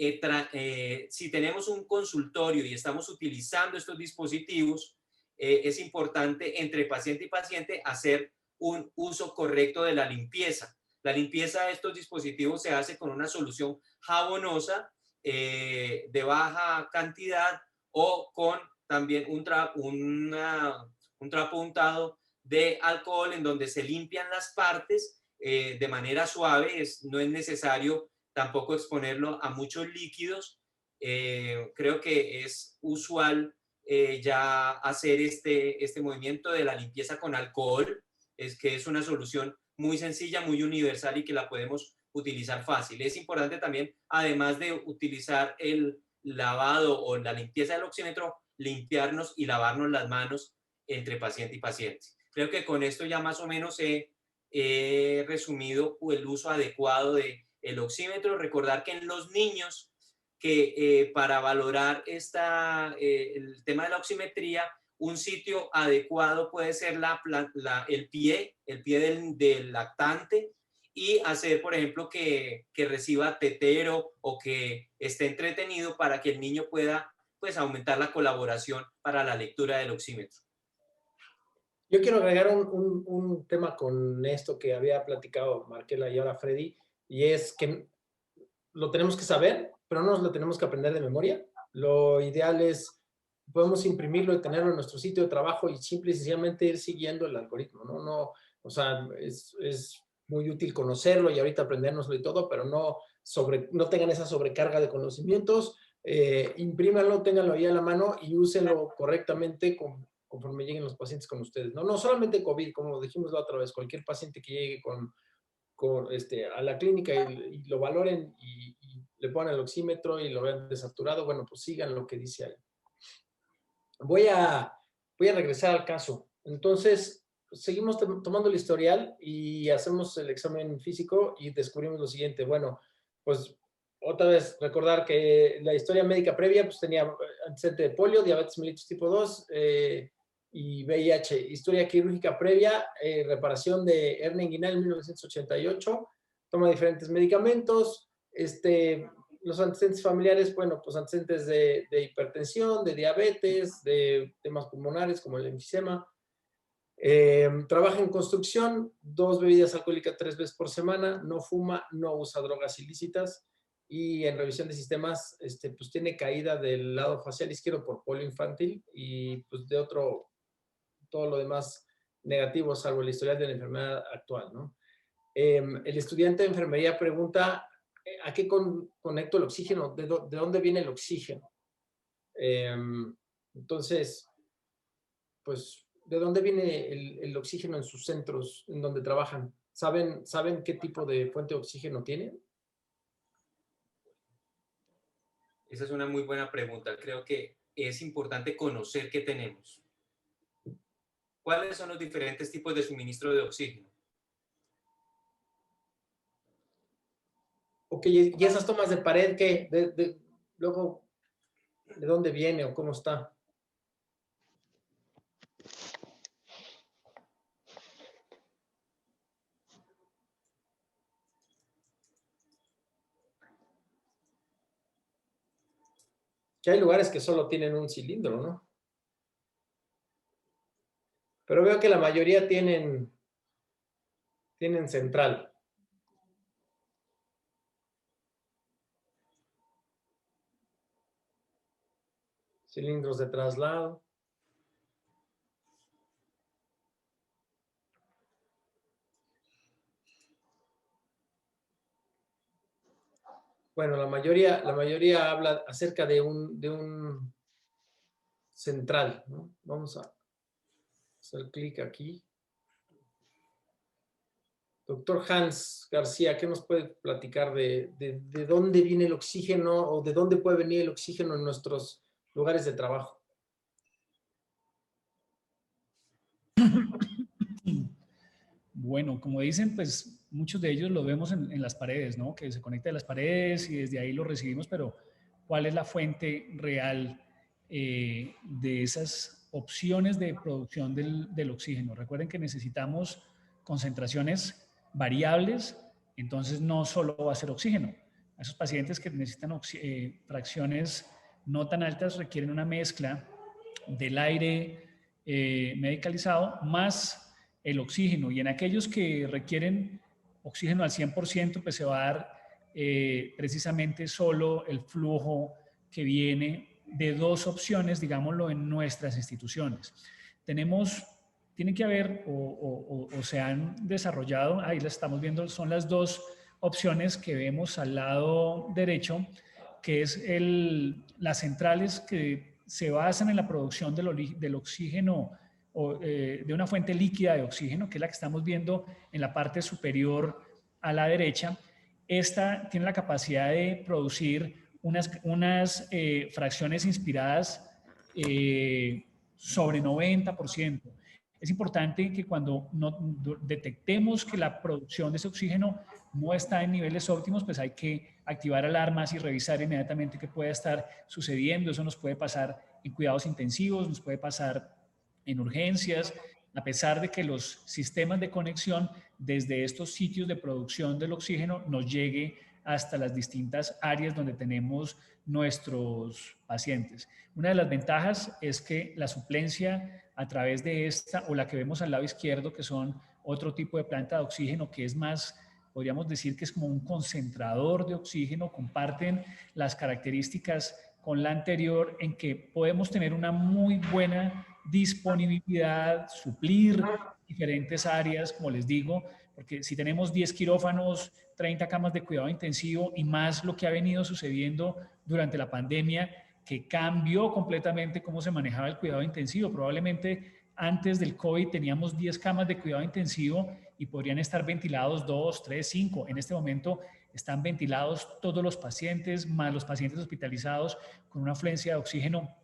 si tenemos un consultorio y estamos utilizando estos dispositivos, es importante entre paciente y paciente hacer un uso correcto de la limpieza. La limpieza de estos dispositivos se hace con una solución jabonosa de baja cantidad o con también un trapo untado de alcohol en donde se limpian las partes de manera suave. No es necesario tampoco exponerlo a muchos líquidos. Creo que es usual ya hacer este movimiento de la limpieza con alcohol, que es una solución muy sencilla, muy universal y que la podemos utilizar fácil. Es importante también, además de utilizar el lavado o la limpieza del oxímetro, limpiarnos y lavarnos las manos entre paciente y paciente. Creo que con esto ya más o menos he resumido el uso adecuado del oxímetro. Recordar que en los niños, que para valorar el tema de la oximetría, un sitio adecuado puede ser el pie del lactante, y hacer, por ejemplo, que reciba tetero o que esté entretenido para que el niño pueda pues aumentar la colaboración para la lectura del oxímetro. Yo quiero agregar un tema con esto que había platicado Markela y ahora Freddy, y es que lo tenemos que saber, pero no nos lo tenemos que aprender de memoria. Lo ideal es, podemos imprimirlo y tenerlo en nuestro sitio de trabajo y simple y sencillamente ir siguiendo el algoritmo, ¿no? No, o sea, es muy útil conocerlo y ahorita aprendérnoslo y todo, pero no tengan esa sobrecarga de conocimientos. Imprímanlo, ténganlo ahí a la mano y úsenlo correctamente conforme lleguen los pacientes con ustedes. No solamente COVID, como dijimos la otra vez, cualquier paciente que llegue a la clínica y lo valoren y le pongan el oxímetro y lo vean desaturado, bueno, pues sigan lo que dice ahí. Voy a regresar al caso. Entonces, seguimos tomando el historial y hacemos el examen físico y descubrimos lo siguiente. Bueno, pues otra vez recordar que la historia médica previa pues tenía antecedente de polio, diabetes mellitus tipo 2 y VIH. Historia quirúrgica previa, reparación de hernia inguinal en 1988, toma diferentes medicamentos, los antecedentes familiares, bueno, pues antecedentes de hipertensión, de diabetes, de temas pulmonares como el enfisema. Trabaja en construcción, 2 bebidas alcohólicas 3 veces por semana, no fuma, no usa drogas ilícitas y en revisión de sistemas, pues tiene caída del lado facial izquierdo por polio infantil y pues de todo lo demás negativo, salvo el historial de la enfermedad actual, ¿no? El estudiante de enfermería pregunta, ¿a qué conecto el oxígeno? ¿De dónde viene el oxígeno? Entonces, pues, ¿de dónde viene el oxígeno en sus centros en donde trabajan? ¿Saben qué tipo de fuente de oxígeno tienen? Esa es una muy buena pregunta. Creo que es importante conocer qué tenemos. ¿Cuáles son los diferentes tipos de suministro de oxígeno? Ok, ¿y esas tomas de pared qué? Luego, ¿de dónde viene o cómo está? Que hay lugares que solo tienen un cilindro, ¿no? Pero veo que la mayoría tienen central. Cilindros de traslado. Bueno, la mayoría habla acerca de un central, ¿no? Vamos a hacer clic aquí. Doctor Hans García, ¿qué nos puede platicar de dónde viene el oxígeno o de dónde puede venir el oxígeno en nuestros lugares de trabajo? Bueno, como dicen, pues muchos de ellos lo vemos en las paredes, ¿no? Que se conecta a las paredes y desde ahí lo recibimos, pero ¿cuál es la fuente real de esas opciones de producción del oxígeno? Recuerden que necesitamos concentraciones variables, entonces no solo va a ser oxígeno. A esos pacientes que necesitan fracciones no tan altas requieren una mezcla del aire medicalizado más el oxígeno, y en aquellos que requieren oxígeno al 100%, pues se va a dar precisamente solo el flujo que viene de 2 opciones, digámoslo, en nuestras instituciones. Tienen que haber o se han desarrollado, ahí las estamos viendo, son las 2 opciones que vemos al lado derecho, que es las centrales que se basan en la producción del oxígeno o de una fuente líquida de oxígeno, que es la que estamos viendo en la parte superior a la derecha. Esta tiene la capacidad de producir unas fracciones inspiradas sobre 90%. Es importante que cuando detectemos que la producción de ese oxígeno no está en niveles óptimos, pues hay que activar alarmas y revisar inmediatamente qué puede estar sucediendo. Eso nos puede pasar en cuidados intensivos, nos puede pasar en urgencias, a pesar de que los sistemas de conexión desde estos sitios de producción del oxígeno nos llegue hasta las distintas áreas donde tenemos nuestros pacientes. Una de las ventajas es que la suplencia a través de esta o la que vemos al lado izquierdo, que son otro tipo de planta de oxígeno que es más, podríamos decir que es como un concentrador de oxígeno, comparten las características con la anterior en que podemos tener una muy buena disponibilidad, suplir diferentes áreas, como les digo, porque si tenemos 10 quirófanos, 30 camas de cuidado intensivo y más lo que ha venido sucediendo durante la pandemia, que cambió completamente cómo se manejaba el cuidado intensivo. Probablemente antes del COVID teníamos 10 camas de cuidado intensivo y podrían estar ventilados 2, 3, 5. En este momento están ventilados todos los pacientes, más los pacientes hospitalizados con una afluencia de oxígeno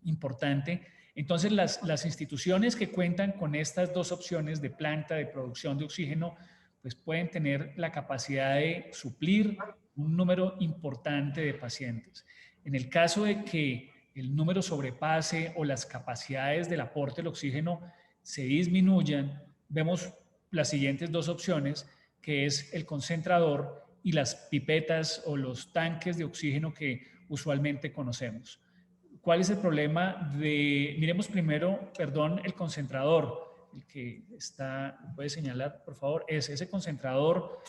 importante. Entonces, las instituciones que cuentan con estas dos opciones de planta de producción de oxígeno, pues pueden tener la capacidad de suplir un número importante de pacientes. En el caso de que el número sobrepase o las capacidades del aporte del oxígeno se disminuyan, vemos las siguientes dos opciones, que es el concentrador y las pipetas o los tanques de oxígeno que usualmente conocemos. ¿Cuál es el problema de, miremos primero, perdón, el concentrador, el que está, puede señalar, por favor, ese concentrador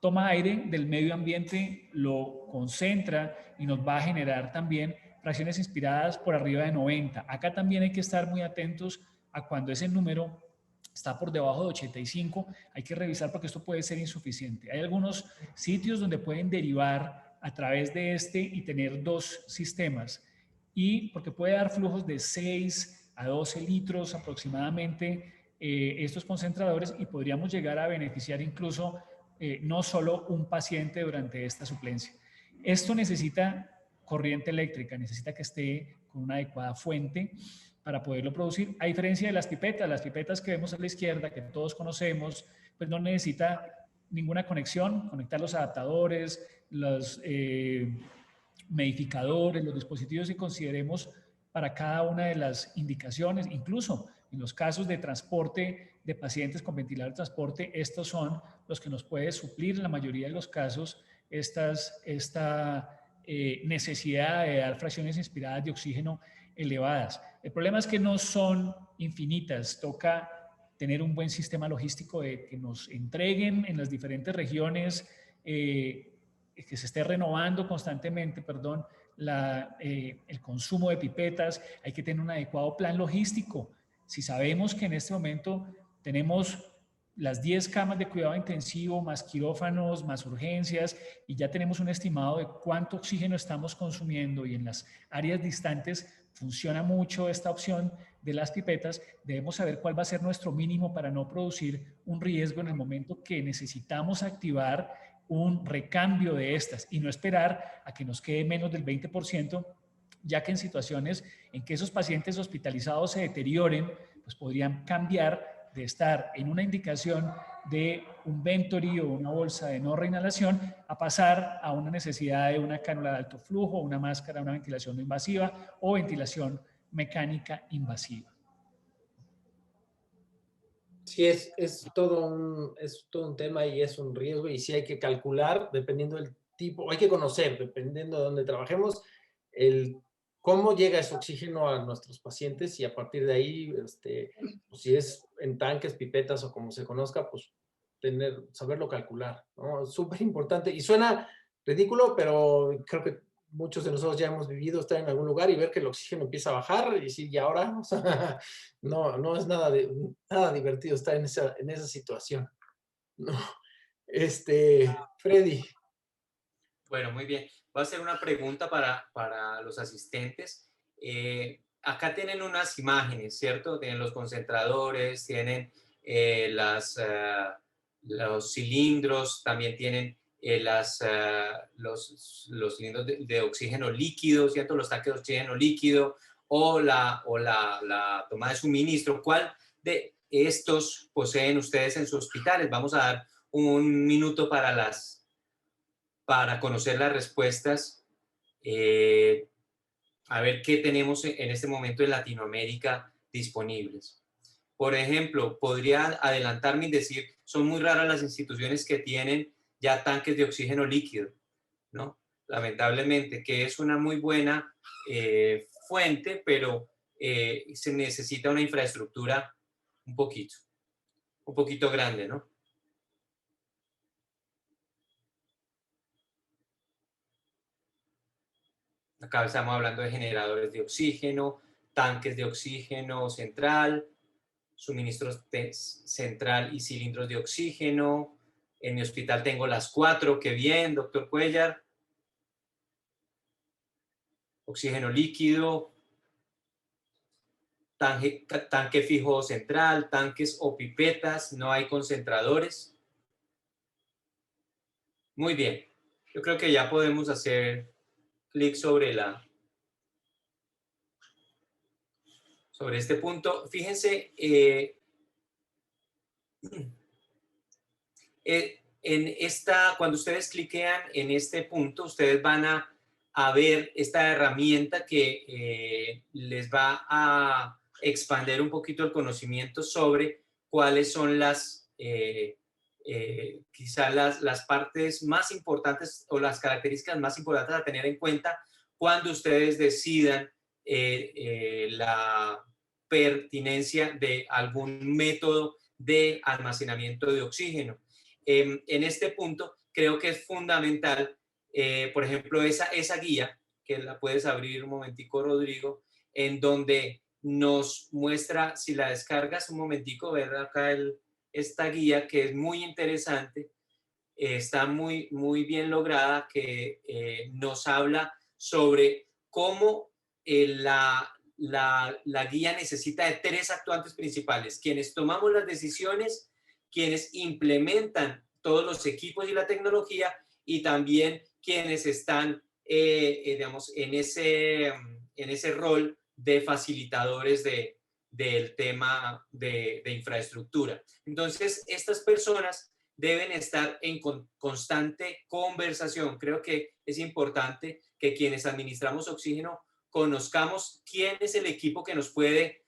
toma aire del medio ambiente, lo concentra y nos va a generar también fracciones inspiradas por arriba de 90. Acá también hay que estar muy atentos a cuando ese número está por debajo de 85, hay que revisar porque esto puede ser insuficiente. Hay algunos sitios donde pueden derivar a través de este y tener dos sistemas, y porque puede dar flujos de 6 a 12 litros aproximadamente estos concentradores, y podríamos llegar a beneficiar incluso no solo un paciente durante esta suplencia. Esto necesita corriente eléctrica, necesita que esté con una adecuada fuente para poderlo producir, a diferencia de las pipetas que vemos a la izquierda, que todos conocemos, pues no necesita ninguna conexión, conectar los adaptadores, los medificadores, los dispositivos que consideremos para cada una de las indicaciones, incluso en los casos de transporte de pacientes con ventilador de transporte, estos son los que nos puede suplir en la mayoría de los casos esta necesidad de dar fracciones inspiradas de oxígeno elevadas. El problema es que no son infinitas, toca tener un buen sistema logístico de que nos entreguen en las diferentes regiones, que se esté renovando constantemente, perdón, el consumo de pipetas. Hay que tener un adecuado plan logístico. Si sabemos que en este momento tenemos las 10 camas de cuidado intensivo, más quirófanos, más urgencias, y ya tenemos un estimado de cuánto oxígeno estamos consumiendo, y en las áreas distantes funciona mucho esta opción de las pipetas, debemos saber cuál va a ser nuestro mínimo para no producir un riesgo en el momento que necesitamos activar un recambio de estas, y no esperar a que nos quede menos del 20%, ya que en situaciones en que esos pacientes hospitalizados se deterioren, pues podrían cambiar de estar en una indicación de un Venturi o una bolsa de no reinhalación a pasar a una necesidad de una cánula de alto flujo, una máscara, una ventilación no invasiva o ventilación mecánica invasiva. Sí, es todo un tema y es un riesgo, y sí hay que calcular dependiendo del tipo, hay que conocer, dependiendo de dónde trabajemos, cómo llega ese oxígeno a nuestros pacientes, y a partir de ahí, pues si es en tanques, pipetas o como se conozca, pues saberlo calcular, ¿no? Es súper importante y suena ridículo, pero creo que muchos de nosotros ya hemos vivido estar en algún lugar y ver que el oxígeno empieza a bajar y decir, ¿y ahora? O sea, no es nada divertido estar en esa situación. No. Freddy. Bueno, muy bien. Voy a hacer una pregunta para los asistentes. Acá tienen unas imágenes, ¿cierto? Tienen los concentradores, tienen los cilindros, también tienen los cilindros de oxígeno líquido, ¿cierto? Los tanques de oxígeno líquido o la toma de suministro. ¿Cuál de estos poseen ustedes en sus hospitales? Vamos a dar un minuto para conocer las respuestas, a ver qué tenemos en este momento en Latinoamérica disponibles. Por ejemplo, podría adelantarme y decir, son muy raras las instituciones que tienen ya tanques de oxígeno líquido, ¿no? Lamentablemente, que es una muy buena fuente, pero se necesita una infraestructura un poquito grande, ¿no? Acá estamos hablando de generadores de oxígeno, tanques de oxígeno central, suministros central y cilindros de oxígeno. En mi hospital tengo las 4, qué bien, doctor Cuellar. Oxígeno líquido, tanque fijo central, tanques o pipetas, no hay concentradores. Muy bien, yo creo que ya podemos hacer clic sobre este punto. Fíjense, cuando ustedes cliquean en este punto, ustedes van a ver esta herramienta que les va a expandir un poquito el conocimiento sobre cuáles son quizás las partes más importantes o las características más importantes a tener en cuenta cuando ustedes decidan la pertinencia de algún método de almacenamiento de oxígeno. En este punto creo que es fundamental, por ejemplo, esa guía, que la puedes abrir un momentico, Rodrigo, en donde nos muestra, si la descargas un momentico, ver acá esta guía que es muy interesante, está muy, muy bien lograda, que nos habla sobre cómo la guía necesita de 3 actuantes principales: quienes tomamos las decisiones, quienes implementan todos los equipos y la tecnología, y también quienes están, digamos, en ese rol de facilitadores del tema de infraestructura. Entonces, estas personas deben estar en constante conversación. Creo que es importante que quienes administramos oxígeno conozcamos quién es el equipo que nos puede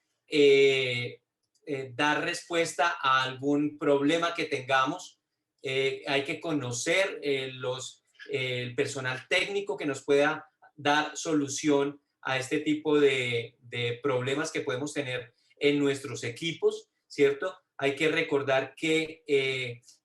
dar respuesta a algún problema que tengamos. Hay que conocer el personal técnico que nos pueda dar solución a este tipo de problemas que podemos tener en nuestros equipos, ¿cierto? Hay que recordar que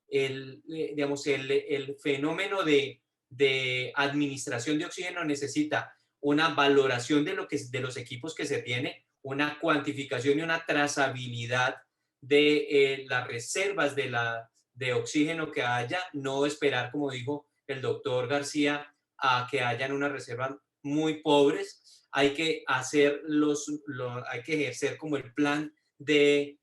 digamos, el fenómeno de administración de oxígeno necesita una valoración de los equipos que se tiene, una cuantificación y una trazabilidad de las reservas de oxígeno que haya, no esperar, como dijo el doctor García, a que hayan unas reservas muy pobres. Hay que hay que ejercer como el plan de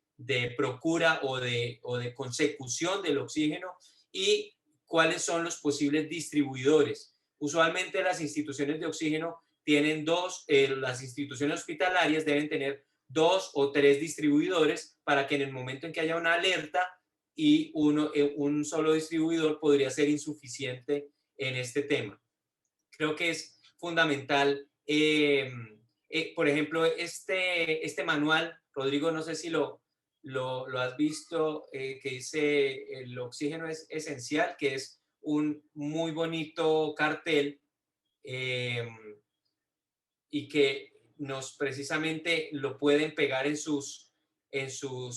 procura o de consecución del oxígeno, y cuáles son los posibles distribuidores. Usualmente las instituciones de oxígeno tienen las instituciones hospitalarias deben tener 2 o 3 distribuidores, para que en el momento en que haya una alerta, y un solo distribuidor podría ser insuficiente en este tema. Creo que es fundamental. Por ejemplo, este manual, Rodrigo, no sé si lo has visto, que dice el oxígeno es esencial, que es un muy bonito cartel, y que precisamente lo pueden pegar en sus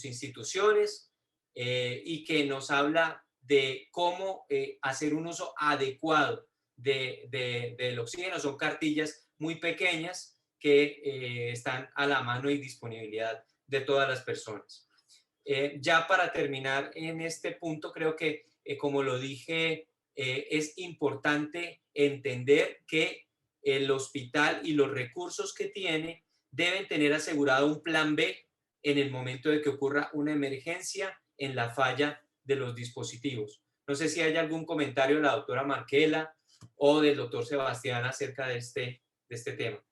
instituciones, y que nos habla de cómo hacer un uso adecuado del oxígeno. Son cartillas muy pequeñas que están a la mano y disponibilidad de todas las personas. Ya para terminar en este punto, creo que, como lo dije, es importante entender que el hospital y los recursos que tiene deben tener asegurado un plan B en el momento de que ocurra una emergencia en la falla de los dispositivos. No sé si hay algún comentario de la doctora Marquela o del doctor Sebastián acerca de este tema.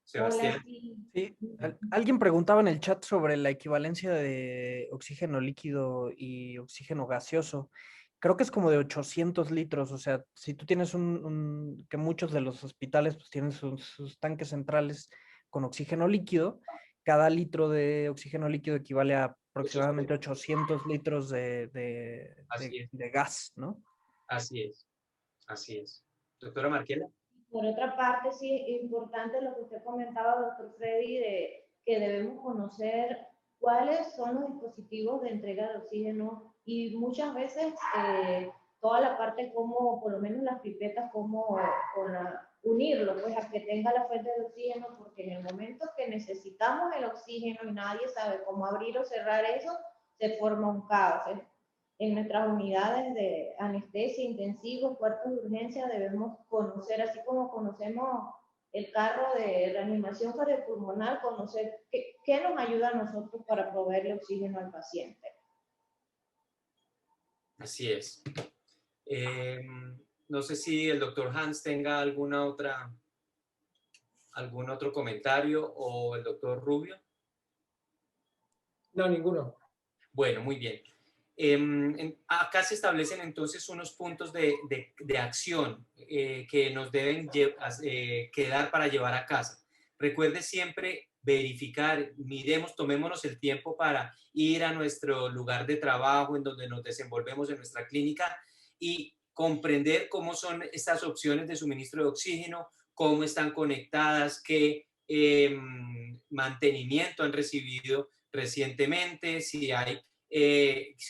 Sebastián. Hola, sí. Sí, alguien preguntaba en el chat sobre la equivalencia de oxígeno líquido y oxígeno gaseoso. Creo que es como de 800 litros, o sea, si tú tienes que muchos de los hospitales pues tienen sus tanques centrales con oxígeno líquido, cada litro de oxígeno líquido equivale a aproximadamente 800 litros de gas, ¿no? Así es. Doctora Marquela. Por otra parte, sí es importante lo que usted comentaba, doctor Freddy, de que debemos conocer cuáles son los dispositivos de entrega de oxígeno y muchas veces toda la parte como, por lo menos las pipetas, como unirlo, pues a que tenga la fuente de oxígeno, porque en el momento que necesitamos el oxígeno y nadie sabe cómo abrir o cerrar eso, se forma un caos. En nuestras unidades de anestesia, intensivos, cuartos de urgencia, debemos conocer, así como conocemos el carro de reanimación cardiopulmonar, conocer qué nos ayuda a nosotros para proveerle oxígeno al paciente. Así es. No sé si el doctor Hans tenga algún otro comentario o el doctor Rubio. No, ninguno. Bueno, muy bien. Acá se establecen entonces unos puntos de acción que nos deben quedar para llevar a casa. Recuerde siempre verificar, tomémonos el tiempo para ir a nuestro lugar de trabajo en donde nos desenvolvemos en nuestra clínica y comprender cómo son estas opciones de suministro de oxígeno, cómo están conectadas, qué mantenimiento han recibido recientemente, si hay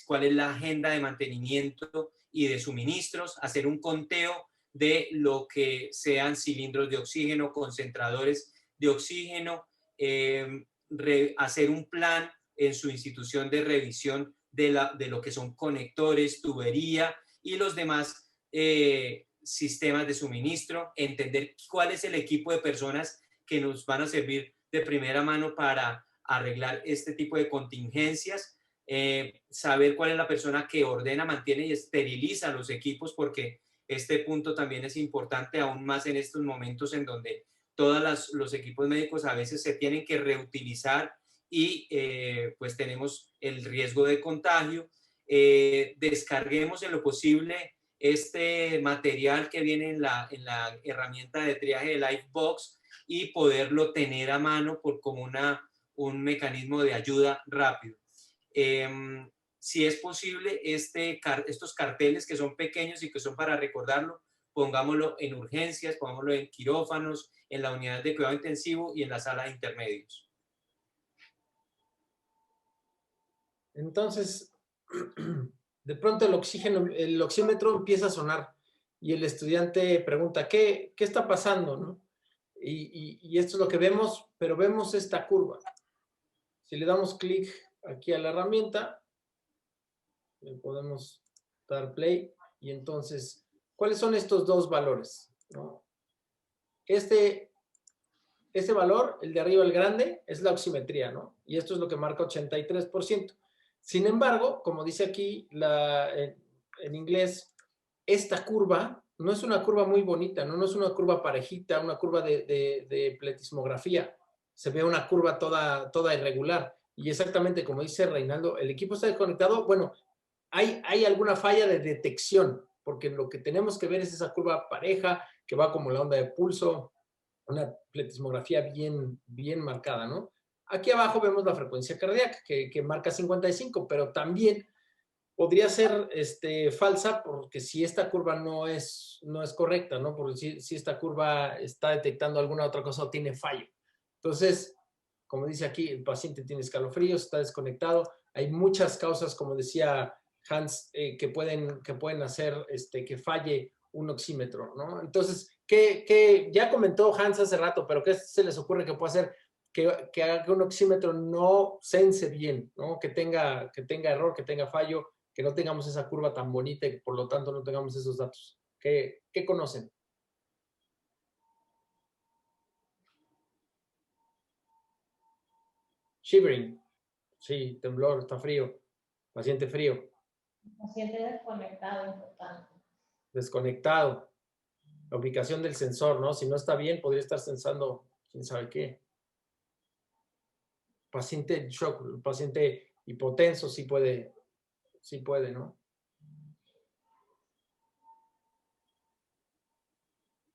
cuál es la agenda de mantenimiento y de suministros, hacer un conteo de lo que sean cilindros de oxígeno, concentradores de oxígeno, hacer un plan en su institución de revisión de lo que son conectores, tubería y los demás sistemas de suministro, entender cuál es el equipo de personas que nos van a servir de primera mano para arreglar este tipo de contingencias. Saber cuál es la persona que ordena, mantiene y esteriliza los equipos, porque este punto también es importante, aún más en estos momentos en donde todos los equipos médicos a veces se tienen que reutilizar y pues tenemos el riesgo de contagio. Descarguemos en lo posible este material que viene en la herramienta de triaje de Lifebox y poderlo tener a mano como un mecanismo de ayuda rápido. Si es posible, estos carteles que son pequeños y que son para recordarlo, pongámoslo en urgencias, pongámoslo en quirófanos, en la unidad de cuidado intensivo y en la sala de intermedios. Entonces, de pronto el oxímetro empieza a sonar y el estudiante pregunta, ¿qué está pasando? ¿No? Y esto es lo que vemos, pero vemos esta curva. Si le damos clic aquí a la herramienta, le podemos dar play y entonces, ¿cuáles son estos dos valores? ¿No? Este valor, el de arriba, el grande, es la oximetría, ¿no? Y esto es lo que marca 83%. Sin embargo, como dice aquí en inglés, esta curva no es una curva muy bonita, no es una curva parejita, una curva de pletismografía. Se ve una curva toda irregular. Y exactamente como dice Reinaldo, el equipo está desconectado. Bueno, hay alguna falla de detección, porque lo que tenemos que ver es esa curva pareja que va como la onda de pulso, una pletismografía bien marcada, ¿no? Aquí abajo vemos la frecuencia cardíaca que marca 55, pero también podría ser falsa porque si esta curva no es correcta, ¿no? Porque si esta curva está detectando alguna otra cosa o tiene fallo. Entonces, como dice aquí, el paciente tiene escalofríos, está desconectado. Hay muchas causas, como decía Hans, que pueden hacer que falle un oxímetro, ¿no? Entonces, ¿qué ya comentó Hans hace rato, pero qué se les ocurre que puede hacer que haga que un oxímetro no sense bien, ¿no? Que tenga error, que tenga fallo, que no tengamos esa curva tan bonita y que por lo tanto no tengamos esos datos? ¿Qué conocen? Shivering. Sí, temblor, está frío. Paciente frío. Paciente desconectado, importante. Desconectado. La ubicación del sensor, ¿no? Si no está bien, podría estar sensando quién sabe qué. Paciente shock, paciente hipotenso, sí puede, ¿no?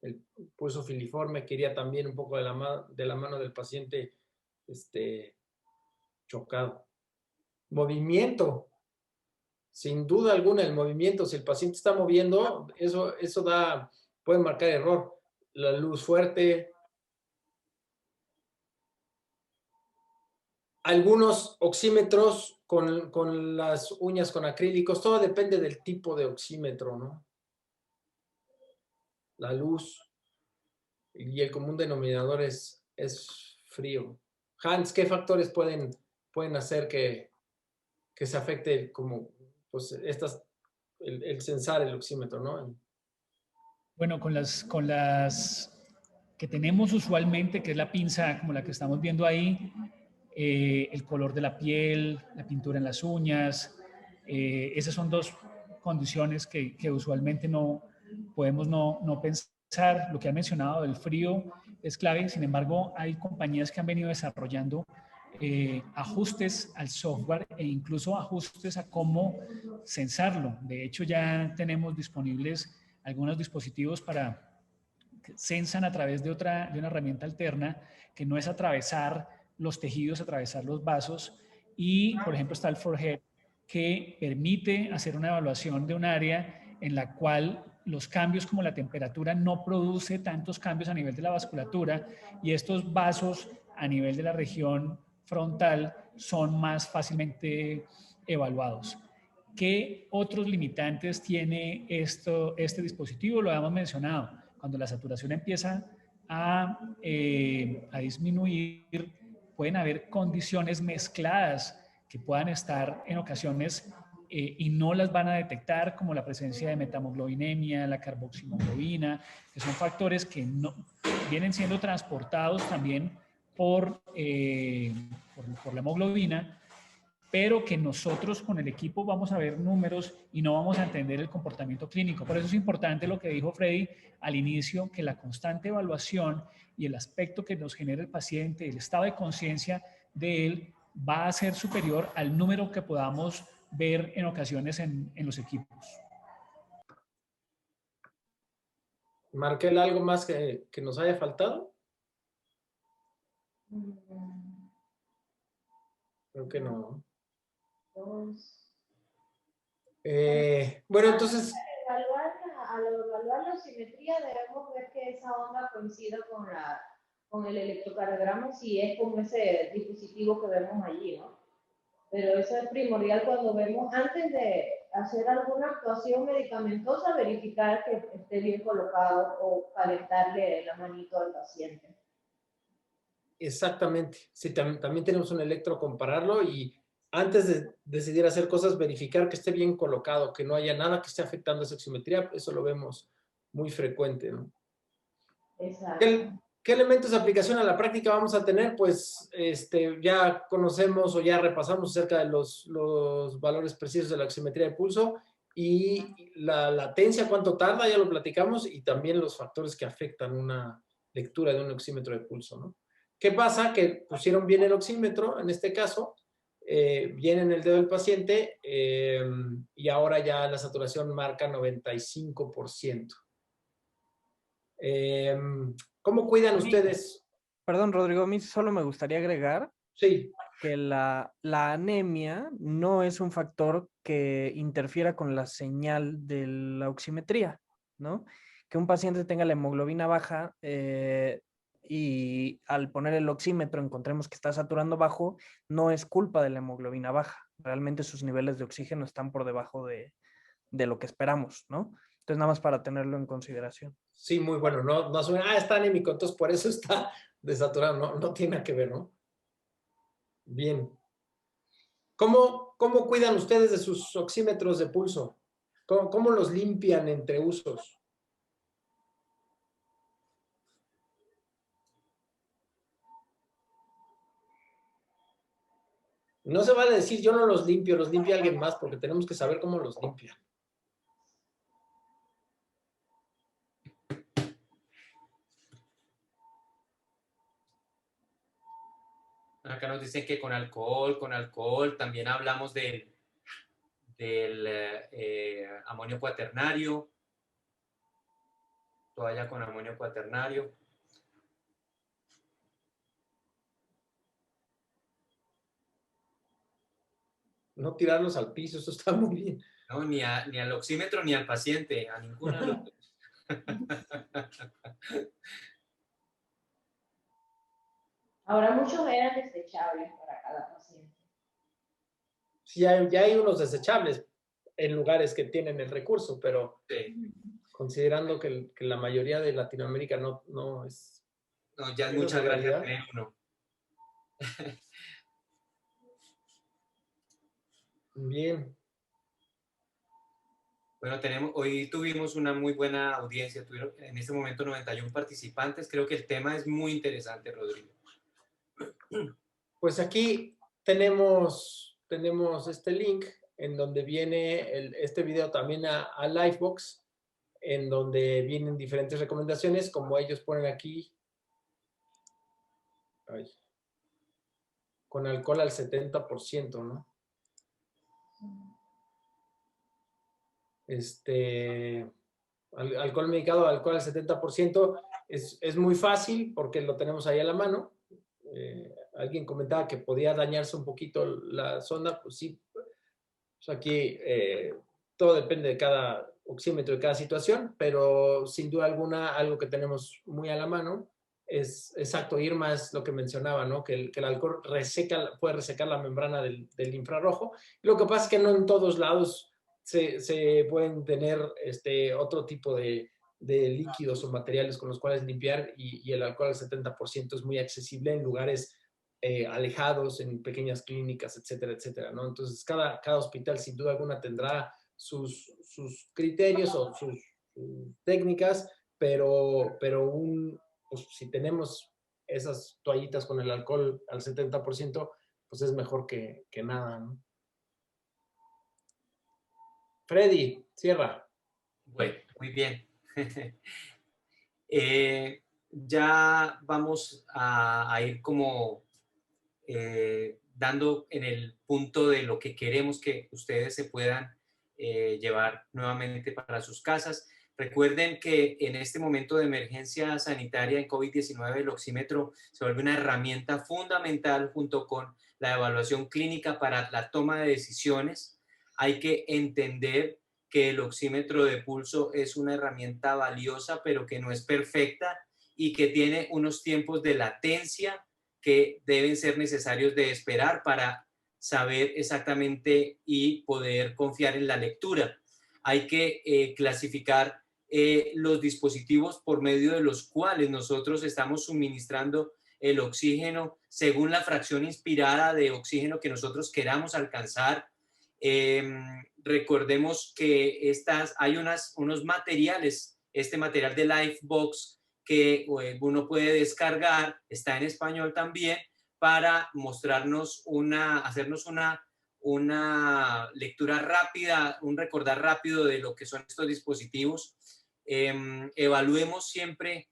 El pulso filiforme que iría también un poco de la mano del paciente chocado. Movimiento. Sin duda alguna, el movimiento, si el paciente está moviendo, eso puede marcar error. la luz fuerte. Algunos oxímetros con las uñas con acrílicos, todo depende del tipo de oxímetro, ¿no? La luz y el común denominador es frío. Hans, ¿qué factores pueden hacer que se afecte como pues el sensar, el oxímetro, ¿no? Bueno, con las que tenemos usualmente, que es la pinza como la que estamos viendo ahí, el color de la piel, la pintura en las uñas, esas son dos condiciones que usualmente no podemos no pensar. Lo que ha mencionado del frío es clave, sin embargo, hay compañías que han venido desarrollando ajustes al software e incluso ajustes a cómo censarlo. De hecho, ya tenemos disponibles algunos dispositivos para que censan a través de una herramienta alterna que no es atravesar los tejidos, atravesar los vasos. Y, por ejemplo, está el Forehead, que permite hacer una evaluación de un área en la cual los cambios como la temperatura no produce tantos cambios a nivel de la vasculatura y estos vasos a nivel de la región frontal son más fácilmente evaluados. ¿Qué otros limitantes tiene este dispositivo? Lo hemos mencionado. Cuando la saturación empieza a disminuir, pueden haber condiciones mezcladas que puedan estar en ocasiones y no las van a detectar, como la presencia de metamoglobinemia, la carboximoglobina, que son factores que no, vienen siendo transportados también por la hemoglobina, pero que nosotros con el equipo vamos a ver números y no vamos a entender el comportamiento clínico. Por eso es importante lo que dijo Freddy al inicio, que la constante evaluación y el aspecto que nos genera el paciente, el estado de conciencia de él, va a ser superior al número que podamos ver en ocasiones en los equipos. Markel, ¿algo más que nos haya faltado? Creo que no. Bueno, entonces... Al evaluar la simetría debemos ver que esa onda coincida con el electrocardiograma si es con ese dispositivo que vemos allí, ¿no? Pero eso es primordial cuando vemos, antes de hacer alguna actuación medicamentosa, verificar que esté bien colocado o calentarle la manito al paciente. Exactamente. Sí, también tenemos un electro, compararlo y antes de decidir hacer cosas, verificar que esté bien colocado, que no haya nada que esté afectando esa oximetría. Eso lo vemos muy frecuente, ¿no? Exacto. ¿Qué elementos de aplicación a la práctica vamos a tener? Pues ya conocemos o ya repasamos acerca de los valores precisos de la oximetría de pulso y la latencia, cuánto tarda, ya lo platicamos, y también los factores que afectan una lectura de un oxímetro de pulso, ¿no? ¿Qué pasa? Que pusieron bien el oxímetro, en este caso, bien en el dedo del paciente, y ahora ya la saturación marca 95%. ¿Cómo cuidan ustedes? Perdón, Rodrigo, a mí solo me gustaría agregar Sí. que la anemia no es un factor que interfiera con la señal de la oximetría, ¿no? Que un paciente tenga la hemoglobina baja y al poner el oxímetro encontremos que está saturando bajo, no es culpa de la hemoglobina baja. Realmente sus niveles de oxígeno están por debajo de lo que esperamos, ¿no? Entonces, nada más para tenerlo en consideración. Sí, muy bueno. No asumen, está anémico, entonces por eso está desaturado. No tiene nada que ver, ¿no? Bien. ¿Cómo cuidan ustedes de sus oxímetros de pulso? ¿Cómo los limpian entre usos? No se vale decir yo no los limpia alguien más, porque tenemos que saber cómo los limpia. Acá nos dicen que con alcohol, también hablamos del amonio cuaternario, toalla con amonio cuaternario. No tirarlos al piso, eso está muy bien. No, ni al oxímetro ni al paciente, a ninguno de los dos. Ahora muchos eran desechables para cada paciente. Sí, ya hay unos desechables en lugares que tienen el recurso, pero Sí. considerando que la mayoría de Latinoamérica no es... No, ya es ¿Esa es mucha la gracia realidad? tener uno. Bien. Bueno, hoy tuvimos una muy buena audiencia, tuvieron en este momento 91 participantes. Creo que el tema es muy interesante, Rodrigo. Pues aquí tenemos este link en donde viene este video también a Livebox, en donde vienen diferentes recomendaciones, como ellos ponen aquí, con alcohol al 70%, ¿no? Alcohol medicado, alcohol al 70%, es muy fácil porque lo tenemos ahí a la mano. Alguien comentaba que podía dañarse un poquito la sonda, pues sí. Pues aquí todo depende de cada oxímetro, de cada situación, pero sin duda alguna algo que tenemos muy a la mano es exacto. Irma es lo que mencionaba, ¿no? Que el alcohol puede resecar la membrana del infrarrojo. Lo que pasa es que no en todos lados se pueden tener otro tipo de líquidos o materiales con los cuales limpiar, y el alcohol al 70% es muy accesible en lugares alejados, en pequeñas clínicas, etcétera, etcétera, ¿no? Entonces, cada hospital sin duda alguna tendrá sus criterios o sus técnicas, pero pues, si tenemos esas toallitas con el alcohol al 70%, pues es mejor que nada, ¿no? Freddy, cierra. Bueno, muy bien. Ya vamos a ir como dando en el punto de lo que queremos que ustedes se puedan llevar nuevamente para sus casas. Recuerden que en este momento de emergencia sanitaria en COVID-19, el oxímetro se vuelve una herramienta fundamental junto con la evaluación clínica para la toma de decisiones. Hay que entender que el oxímetro de pulso es una herramienta valiosa, pero que no es perfecta y que tiene unos tiempos de latencia que deben ser necesarios de esperar para saber exactamente y poder confiar en la lectura. Hay que clasificar los dispositivos por medio de los cuales nosotros estamos suministrando el oxígeno según la fracción inspirada de oxígeno que nosotros queramos alcanzar. Recordemos que hay unos materiales, este material de Livebox que uno puede descargar, está en español también, para mostrarnos hacernos una lectura rápida, un recordar rápido de lo que son estos dispositivos. Evaluemos siempre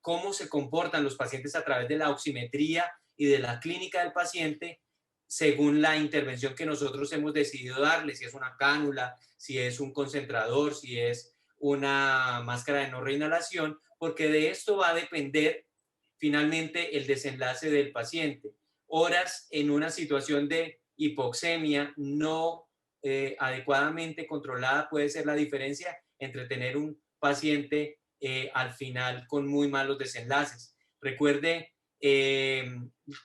cómo se comportan los pacientes a través de la oximetría y de la clínica del paciente según la intervención que nosotros hemos decidido darle, si es una cánula, si es un concentrador, si es una máscara de no reinhalación, porque de esto va a depender finalmente el desenlace del paciente. Horas en una situación de hipoxemia no adecuadamente controlada puede ser la diferencia entre tener un paciente al final con muy malos desenlaces. Recuerde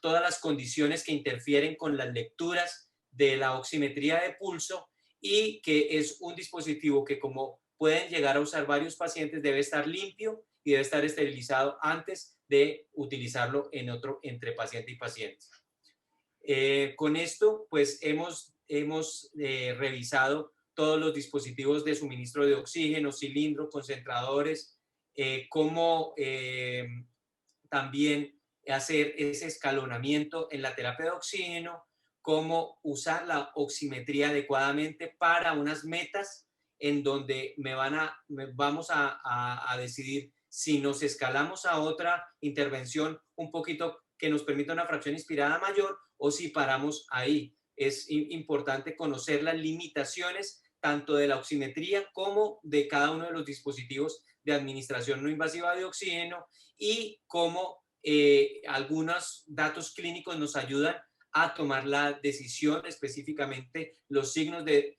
todas las condiciones que interfieren con las lecturas de la oximetría de pulso, y que es un dispositivo que, como pueden llegar a usar varios pacientes, debe estar limpio y debe estar esterilizado antes de utilizarlo entre paciente y paciente. Con esto, pues hemos revisado todos los dispositivos de suministro de oxígeno, cilindros, concentradores, cómo también hacer ese escalonamiento en la terapia de oxígeno, cómo usar la oximetría adecuadamente para unas metas en donde vamos a decidir si nos escalamos a otra intervención un poquito que nos permita una fracción inspirada mayor, o si paramos ahí. Es importante conocer las limitaciones tanto de la oximetría como de cada uno de los dispositivos de administración no invasiva de oxígeno, y cómo algunos datos clínicos nos ayudan a tomar la decisión, específicamente los signos de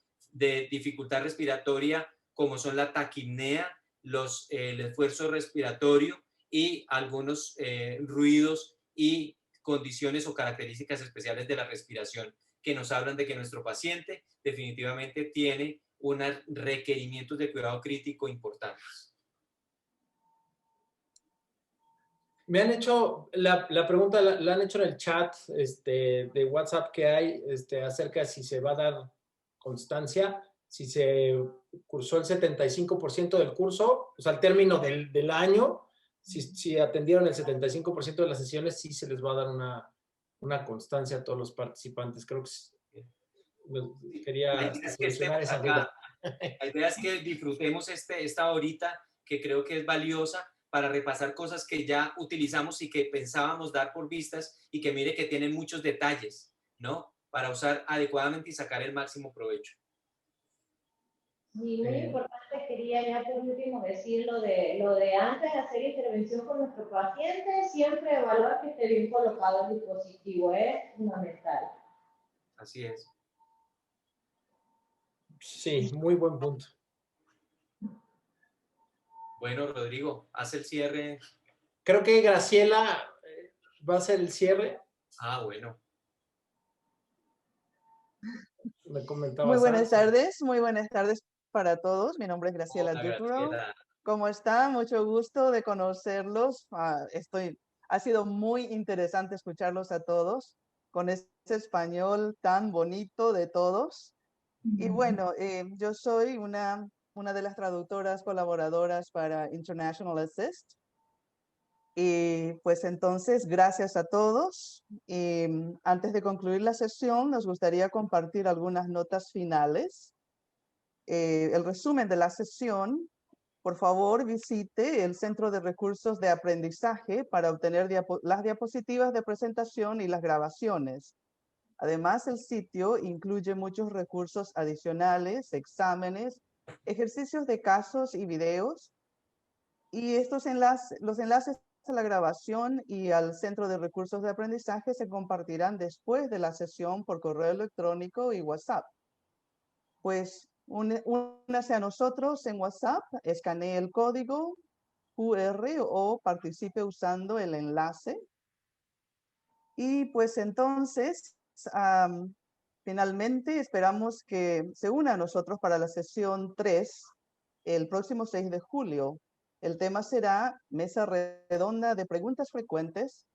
dificultad respiratoria, como son la taquipnea, el esfuerzo respiratorio y algunos ruidos y condiciones o características especiales de la respiración que nos hablan de que nuestro paciente definitivamente tiene unos requerimientos de cuidado crítico importantes. Me han hecho, la pregunta la han hecho en el chat de WhatsApp que hay acerca de si se va a dar constancia, si se cursó el 75% del curso, o sea, al término del año, si atendieron el 75% de las sesiones, sí se les va a dar una constancia a todos los participantes. Creo que quería solucionar esa duda. La idea es que disfrutemos esta horita que creo que es valiosa para repasar cosas que ya utilizamos y que pensábamos dar por vistas y que mire que tienen muchos detalles, ¿no? Para usar adecuadamente y sacar el máximo provecho. Sí, muy importante, quería ya por último decir lo de antes de hacer intervención con nuestro paciente, siempre evaluar que esté bien colocado el dispositivo, es fundamental. Así es. Sí, muy buen punto. Bueno, Rodrigo, haz el cierre. Creo que Graciela va a hacer el cierre. Ah, bueno. Me comentaba. Muy buenas tardes para todos. Mi nombre es Graciela Dutro. ¿Cómo están? Mucho gusto de conocerlos. Ha sido muy interesante escucharlos a todos con ese español tan bonito de todos. Y bueno, yo soy una de las traductoras colaboradoras para International Assist. Y pues entonces, gracias a todos. Y antes de concluir la sesión, nos gustaría compartir algunas notas finales. El resumen de la sesión, por favor, visite el Centro de Recursos de Aprendizaje para obtener las diapositivas de presentación y las grabaciones. Además, el sitio incluye muchos recursos adicionales, exámenes, ejercicios de casos y videos. Y los enlaces a la grabación y al Centro de Recursos de Aprendizaje se compartirán después de la sesión por correo electrónico y WhatsApp. Pues únase a nosotros en WhatsApp, escanee el código QR o participe usando el enlace. Y pues entonces, finalmente esperamos que se una a nosotros para la sesión 3 el próximo 6 de julio. El tema será mesa redonda de preguntas frecuentes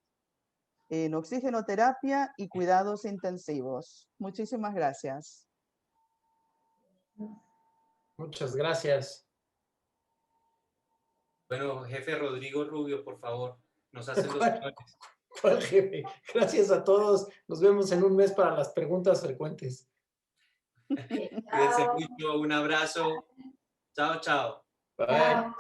en oxigenoterapia y cuidados intensivos. Muchísimas gracias. Muchas gracias. Bueno, jefe Rodrigo Rubio, por favor, nos hacen los honores. ¿Cuál jefe? Gracias a todos. Nos vemos en un mes para las preguntas frecuentes. Cuídense mucho, un abrazo. Chao, chao. Bye.